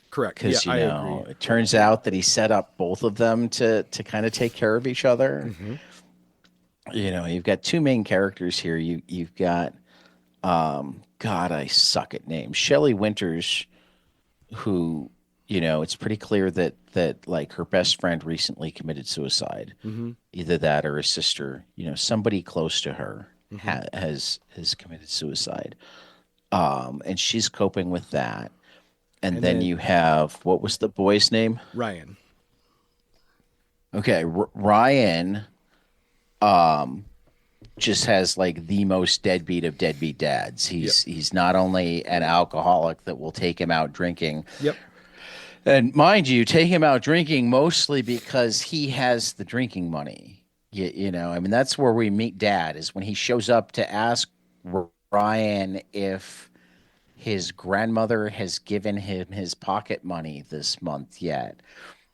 Correct. Yeah, because I agree. it turns out that he set up both of them to kind of take care of each other. Hmm. You've got two main characters here. You've got God, I suck at names. Shelley Winters, who it's pretty clear that like her best friend recently committed suicide. Hmm. Either that or a sister, somebody close to her Hmm. has committed suicide. And she's coping with that. And And then then you have what was the boy's name? Ryan. Okay, Ryan um just has like the most deadbeat of deadbeat dads. Yep. He's not only an alcoholic that will take him out drinking, Yep. and mind you, take him out drinking mostly because he has the drinking money. I mean, that's where we meet Dad is when he shows up to ask Ryan if his grandmother has given him his pocket money this month yet.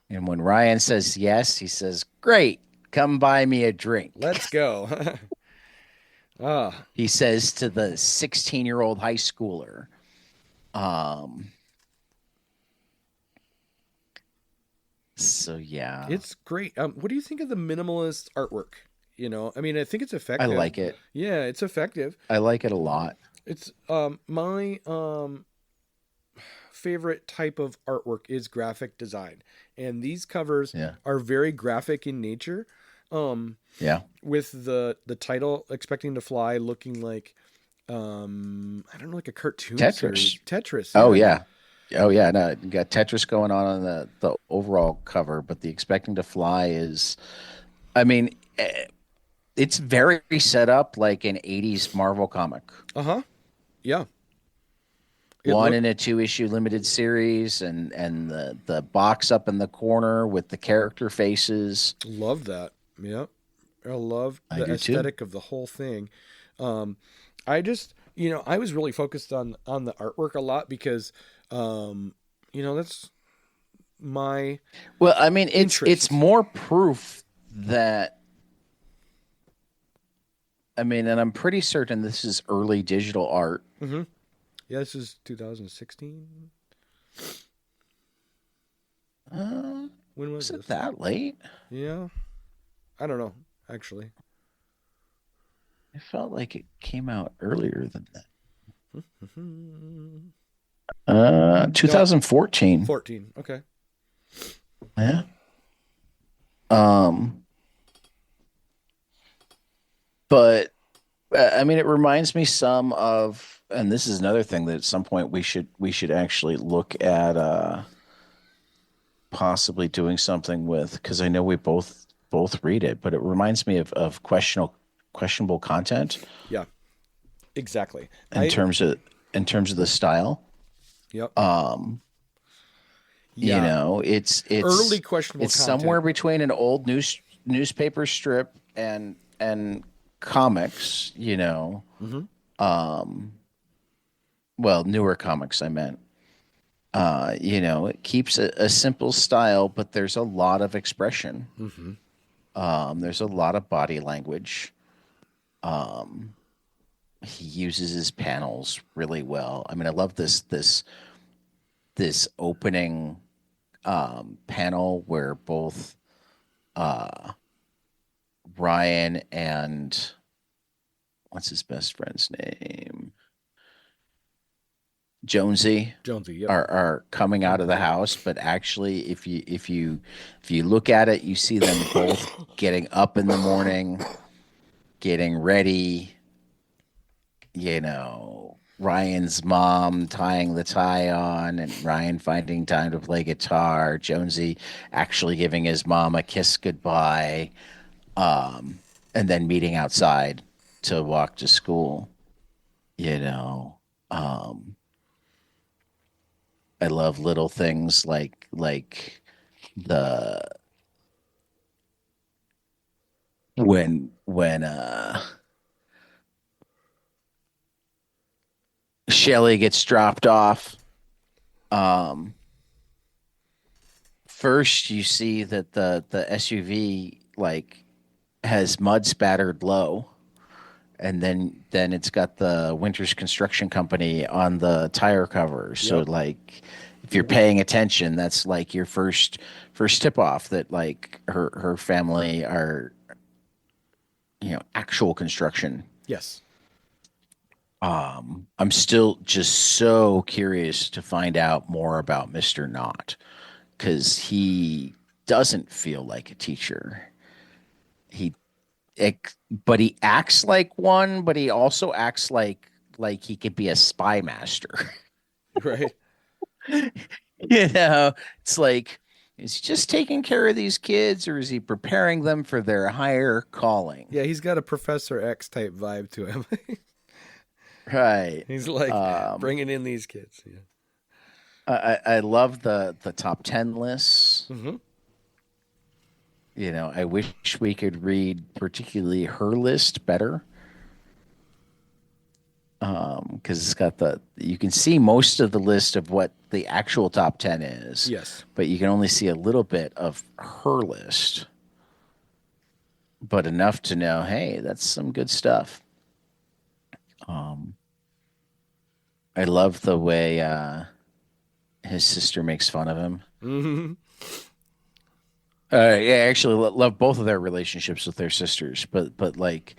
And when Ryan says yes, he says, "Great, come buy me a drink." Let's go. Ah, He says to the 16-year-old high schooler. Um, so yeah, it's great. What do you think of the minimalist artwork? I mean, I think it's I effective. like it. Yeah, it's effective. I like it a lot. It's my favorite type of artwork is graphic design, and these covers Yeah. are very graphic in nature. Um, Yeah. with the title "Expecting to Fly" looking like I don't know, like a cartoon Tetris. series. Tetris, Oh yeah. yeah. Oh yeah. No, you got Tetris going on the overall cover, but the Expecting to Fly is, I mean, it's very set up like an 80s Marvel comic. Uh-huh. Yeah. It One looked and a two issue limited series and the box up in the corner with the character faces. love that. Yeah. I love I the do too. aesthetic of the whole thing. Um I just, I was really focused on the artwork a lot because that's my Well, I mean, it's interest. more proof that I mean, and I'm pretty certain this is early digital art. Mhm. Yeah, this is 2016. Uh, When was was it this? that late? Yeah. I don't know, actually. I felt like it came out earlier than that. No, 2014. 14. Okay. Yeah. Um, but I mean, it reminds me some of, and this is another thing that at some point we should actually look at possibly doing something with because I know we both read it, but it reminds me of questionable content Yeah, exactly. in terms of the style. Yep. Um, Yeah. it's Early it's questionable it's somewhere content. between an old newspaper strip and comics, Hmm. um, well, newer comics, I meant. It keeps a simple style, but there's a lot of expression. Hmm. There's a lot of body language. Um, he uses his panels really well. I mean, I love this opening panel where both uh, Ryan and what's his best friend's name? Jonesy Jonesy. Yep. are coming out of the house, but actually if you look at it, you see them both getting up in the morning, getting ready, Ryan's mom tying the tie on and Ryan finding time to play guitar, Jonesy actually giving his mom a kiss goodbye, and then meeting outside to walk to school, you know. Um, I love little things like the when Shelly gets dropped off. First you see that the SUV like has mud spattered low, and then it's got the Winters Construction Company on the tire cover. So Yep. like if you're paying attention, that's like your first tip off that like her family are, actual construction. Yes. I'm still just so curious to find out more about Mr. Knott, because he doesn't feel like a teacher. He but he acts like one, but he also acts like he could be a spy master. Right. It's like, is he just taking care of these kids, or is he preparing them for their higher calling? Yeah, he's got a Professor X type vibe to him. Right. He's like bringing in these kids. Yeah. I love the top 10 lists. Mm-hmm. I wish we could read particularly her list better. Because it's got you can see most of the list of what the actual top 10 is. Yes. But you can only see a little bit of her list. But enough to know, hey, that's some good stuff. I love the way his sister makes fun of him. Mm-hmm. Yeah, I actually love both of their relationships with their sisters, but like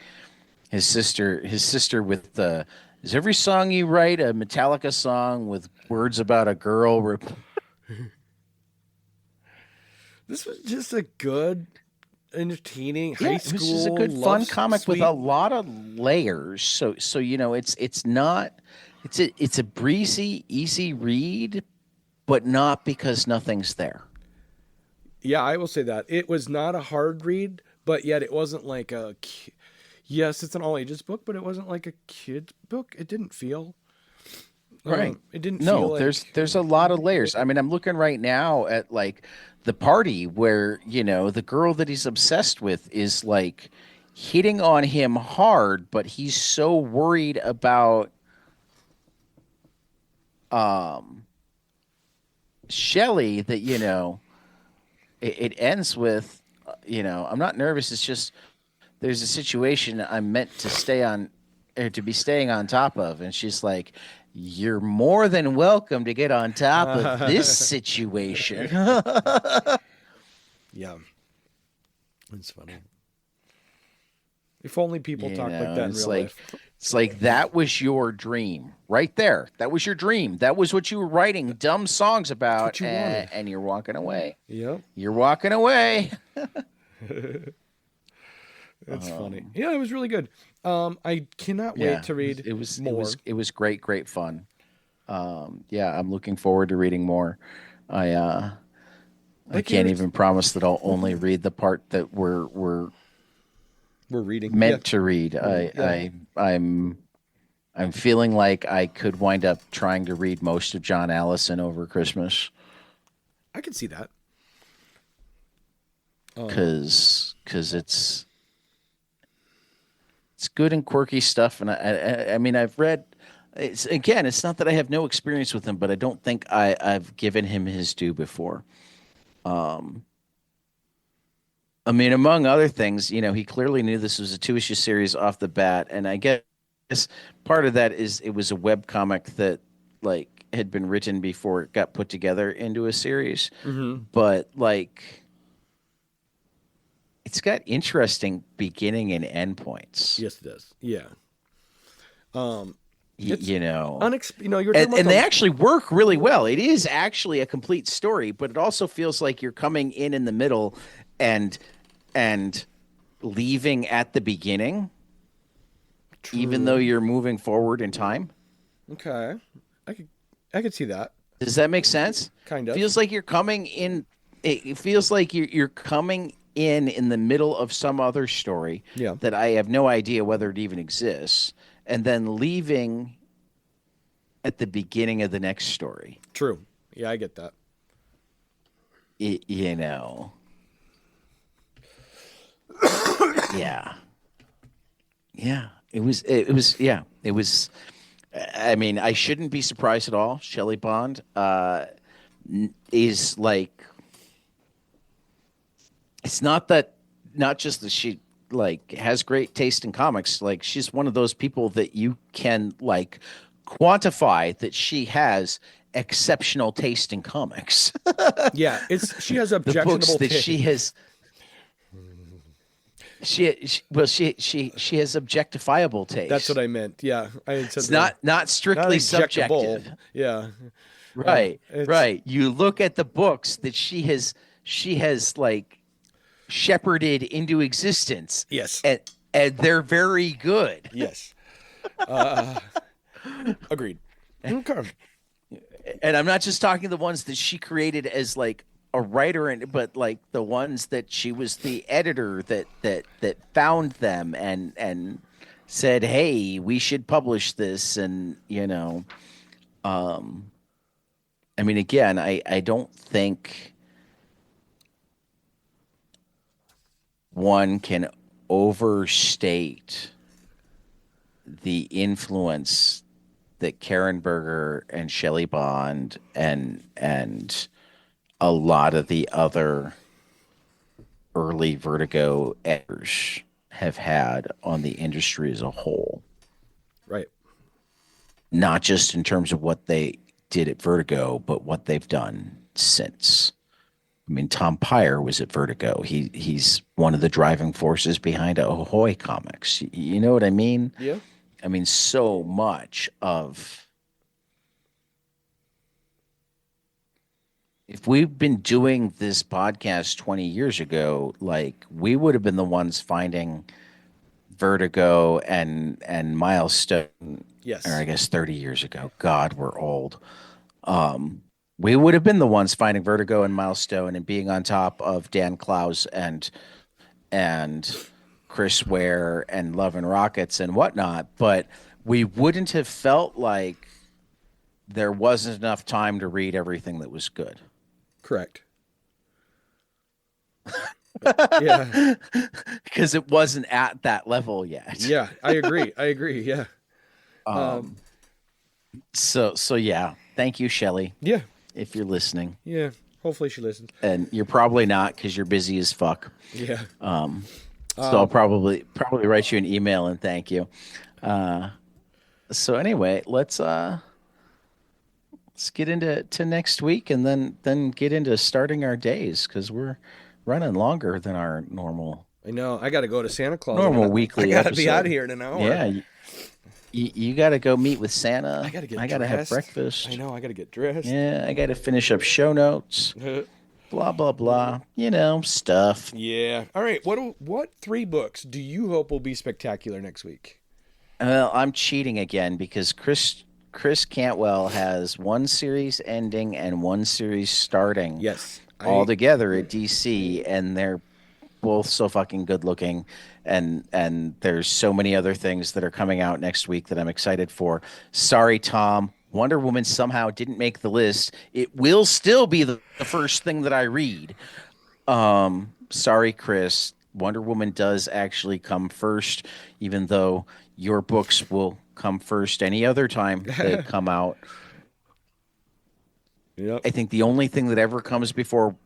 his sister with the, is every song you write a Metallica song with words about a girl? This was just a good, entertaining high school. It was just a good fun comic with a lot of layers. So it's not, it's a breezy, easy read, but not because nothing's there. Yeah, I will say that. It was not a hard read, but yet it wasn't like yes, it's an all ages book, but it wasn't like a kid's book. It didn't feel right. It didn't No, feel like, there's a lot of layers. I mean, I'm looking right now at like the party where, the girl that he's obsessed with is like hitting on him hard, but he's so worried about Shelly that, it ends with, I'm not nervous. It's just there's a situation I'm meant to stay on, or to be staying on top of. And she's like, you're more than welcome to get on top of this situation. Yeah. It's funny. If only people talked like that in real life. It's like, that was your dream right there. That was your dream. That was what you were writing dumb songs about, and you're walking away. Yep. You're walking away. It's funny. Yeah, it was really good. I cannot wait to read more. It was great fun. Yeah, I'm looking forward to reading more. I can't even promise that I'll only read the part that we're reading meant to read. I'm feeling like I could wind up trying to read most of John Allison over Christmas. I can see that. Because it's good and quirky stuff, and I mean, I've read. It's not that I have no experience with him, but I don't think I've given him his due before. I mean, among other things, he clearly knew this was a 2-issue series off the bat, and I guess part of that is it was a webcomic that like had been written before it got put together into a series. Mm-hmm. But like, it's got interesting beginning and end points. Yes, it does. Yeah. You're and they actually work really well. It is actually a complete story, but it also feels like you're coming in the middle and leaving at the beginning. True. Even though you're moving forward in time. Okay. I could see that. Does that make sense? Kind of. Feels like you're coming in. It feels like you're coming in the middle of some other story that I have no idea whether it even exists, and then leaving at the beginning of the next story. True. Yeah, I get that. Yeah. Yeah. It was I mean, I shouldn't be surprised at all. Shelley Bond is like, it's not just that she like has great taste in comics. Like she's one of those people that you can like quantify that she has exceptional taste in comics. Yeah, she has The books objectionable that she taste. has she has objectifiable taste. That's what I meant. Yeah, I had said It's wrong. not Not strictly objectable. subjective. Yeah. Right, It's right. You look at the books that she has like shepherded into existence, yes, and they're very good. yes. Agreed. Okay. And I'm not just talking the ones that she created as like a writer, but like the ones that she was the editor that found them and said, "Hey, we should publish this." And I mean, again, I don't think one can overstate the influence that Karen Berger and Shelley Bond and a lot of the other early Vertigo editors have had on the industry as a whole. Right. Not just in terms of what they did at Vertigo, but what they've done since. I mean, Tom Pyre was at Vertigo. He's one of the driving forces behind Ahoy Comics. You know what I mean? Yeah. I mean, so much of. If we've been doing this podcast 20 years ago, like we would have been the ones finding Vertigo and Milestone. Yes. Or I guess 30 years ago. God, we're old. We would have been the ones finding Vertigo and Milestone and being on top of Dan Klaus and Chris Ware and Love and Rockets and whatnot, but we wouldn't have felt like there wasn't enough time to read everything that was good. Correct. Yeah. Because it wasn't at that level yet. Yeah, I agree. Yeah. So yeah. Thank you, Shelley. Yeah. If you're listening. Yeah. Hopefully she listens. And you're probably not because you're busy as fuck. Yeah. So I'll probably write you an email and thank you. So anyway, let's get into next week and then get into starting our days because we're running longer than our normal. I know. I got to go to Santa Claus. Weekly. I got to episode. be out of here in an hour. Yeah. You got to go meet with Santa. I got to get. I got to have breakfast. I know. I got to get dressed. Yeah. I got to finish up show notes. Blah blah blah. Stuff. Yeah. All right. What 3 books do you hope will be spectacular next week? Well, I'm cheating again because Chris Cantwell has one series ending and one series starting. Yes. All together at DC, and they're both so fucking good looking. And there's so many other things that are coming out next week that I'm excited for. Sorry, Tom. Wonder Woman somehow didn't make the list. It will still be the first thing that I read. Sorry, Chris. Wonder Woman does actually come first, even though your books will come first any other time they come out. Yep. I think the only thing that ever comes before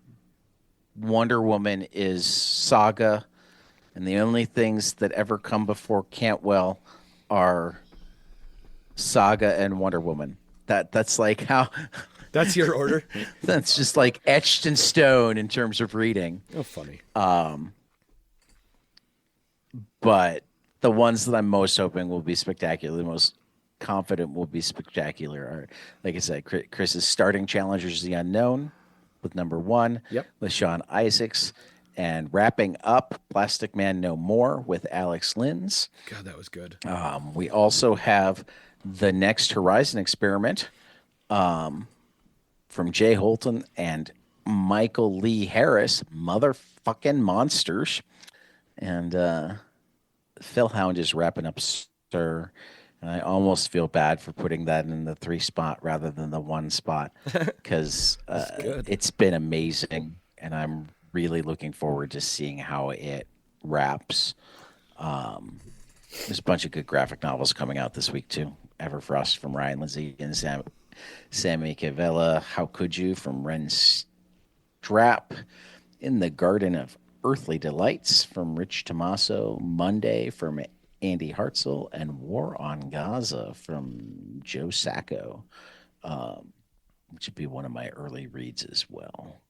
Wonder Woman is Saga, and the only things that ever come before Cantwell are Saga and Wonder Woman. That's like how That's your order. that's just like etched in stone in terms of reading. Oh, funny. But the ones that I'm most hoping will be spectacular, the most confident will be spectacular are, like I said, Chris's starting Challengers the Unknown with number 1 Yep. with Sean Isaacs, and wrapping up Plastic Man No More with Alex Lins. God, that was good. We also have The Next Horizon Experiment from Jay Holton and Michael Lee Harris, Motherfucking Monsters. And Phil Hound is wrapping up Stir. And I almost feel bad for putting that in the 3 spot rather than the 1 spot because it's been amazing. And I'm really looking forward to seeing how it wraps. There's a bunch of good graphic novels coming out this week too. Everfrost from Ryan Lindsay and Sammy Cavella. How Could You from Ren Strap. In the Garden of Earthly Delights from Rich Tomaso. Monday from Andy Hartzell. And War on Gaza from Joe Sacco, which would be one of my early reads as well.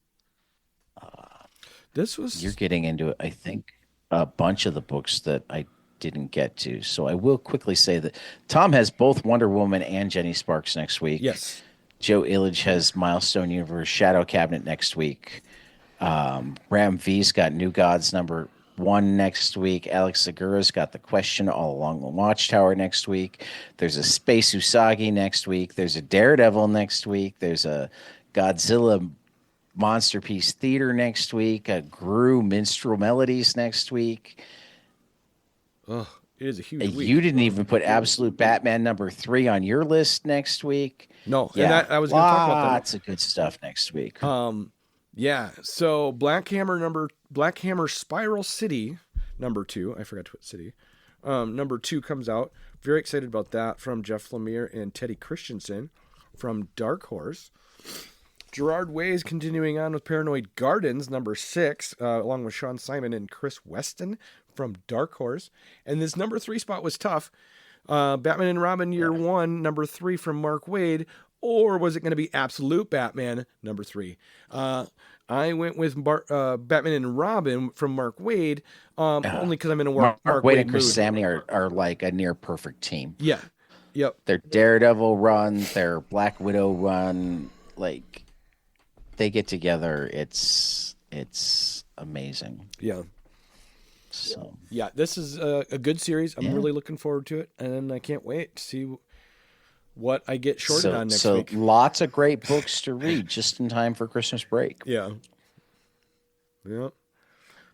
You're getting into, I think, a bunch of the books that I didn't get to. So I will quickly say that Tom has both Wonder Woman and Jenny Sparks next week. Yes. Joe Illich has Milestone Universe Shadow Cabinet next week. Ram V's got New Gods #1 next week. Alex Segura's got The Question All Along the Watchtower next week. There's a Space Usagi next week. There's a Daredevil next week. There's a Godzilla Monster Piece Theater next week. A Gru Minstrel Melodies next week. Oh, it is a huge week. You didn't even put Absolute Batman #3 on your list next week. No, yeah, and I was going to talk about that. Lots of good stuff next week. Yeah, so Black Hammer Spiral City #2. I forgot to put city. #2 comes out. Very excited about that, from Jeff Lemire and Teddy Christensen from Dark Horse. Gerard Way is continuing on with Paranoid Gardens #6, along with Sean Simon and Chris Weston from Dark Horse. And this #3 spot was tough. Batman and Robin Year 1 #3 from Mark Waid, or was it going to be Absolute Batman #3? I went with Batman and Robin from Mark Waid, only because I'm in a Mark Waid and Chris Samney are like a near perfect team. Yeah. Yep. Their Daredevil run, their Black Widow run, like they get together. It's amazing. Yeah. So yeah, this is a good series. I'm really looking forward to it, and I can't wait to see what I get shorted on next week. So lots of great books to read just in time for Christmas break. Yeah. Yeah.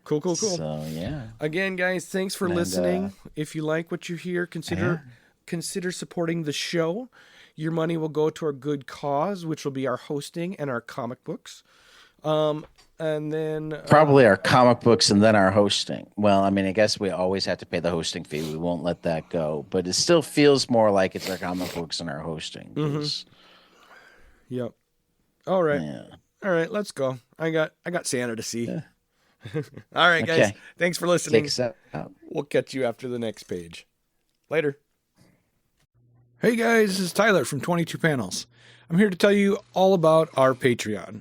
Cool. So yeah. Again, guys, thanks for listening. If you like what you hear, consider supporting the show. Your money will go to our good cause, which will be our hosting and our comic books. And then probably our comic books and then our hosting. Well, I mean, I guess we always have to pay the hosting fee. We won't let that go, but it still feels more like it's our comic books and our hosting. Yep. All right. Yeah. All right. Let's go. I got Santa to see. Yeah. All right, guys. Okay. Thanks for listening. We'll catch you after the next page. Later. Hey guys, this is Tyler from 22 Panels. I'm here to tell you all about our Patreon.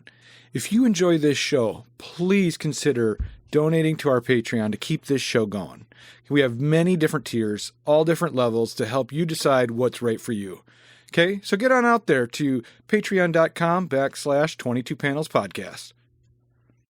If you enjoy this show, please consider donating to our Patreon to keep this show going. We have many different tiers, all different levels, to help you decide what's right for you. Okay, so get on out there to patreon.com/22 Panels Podcast.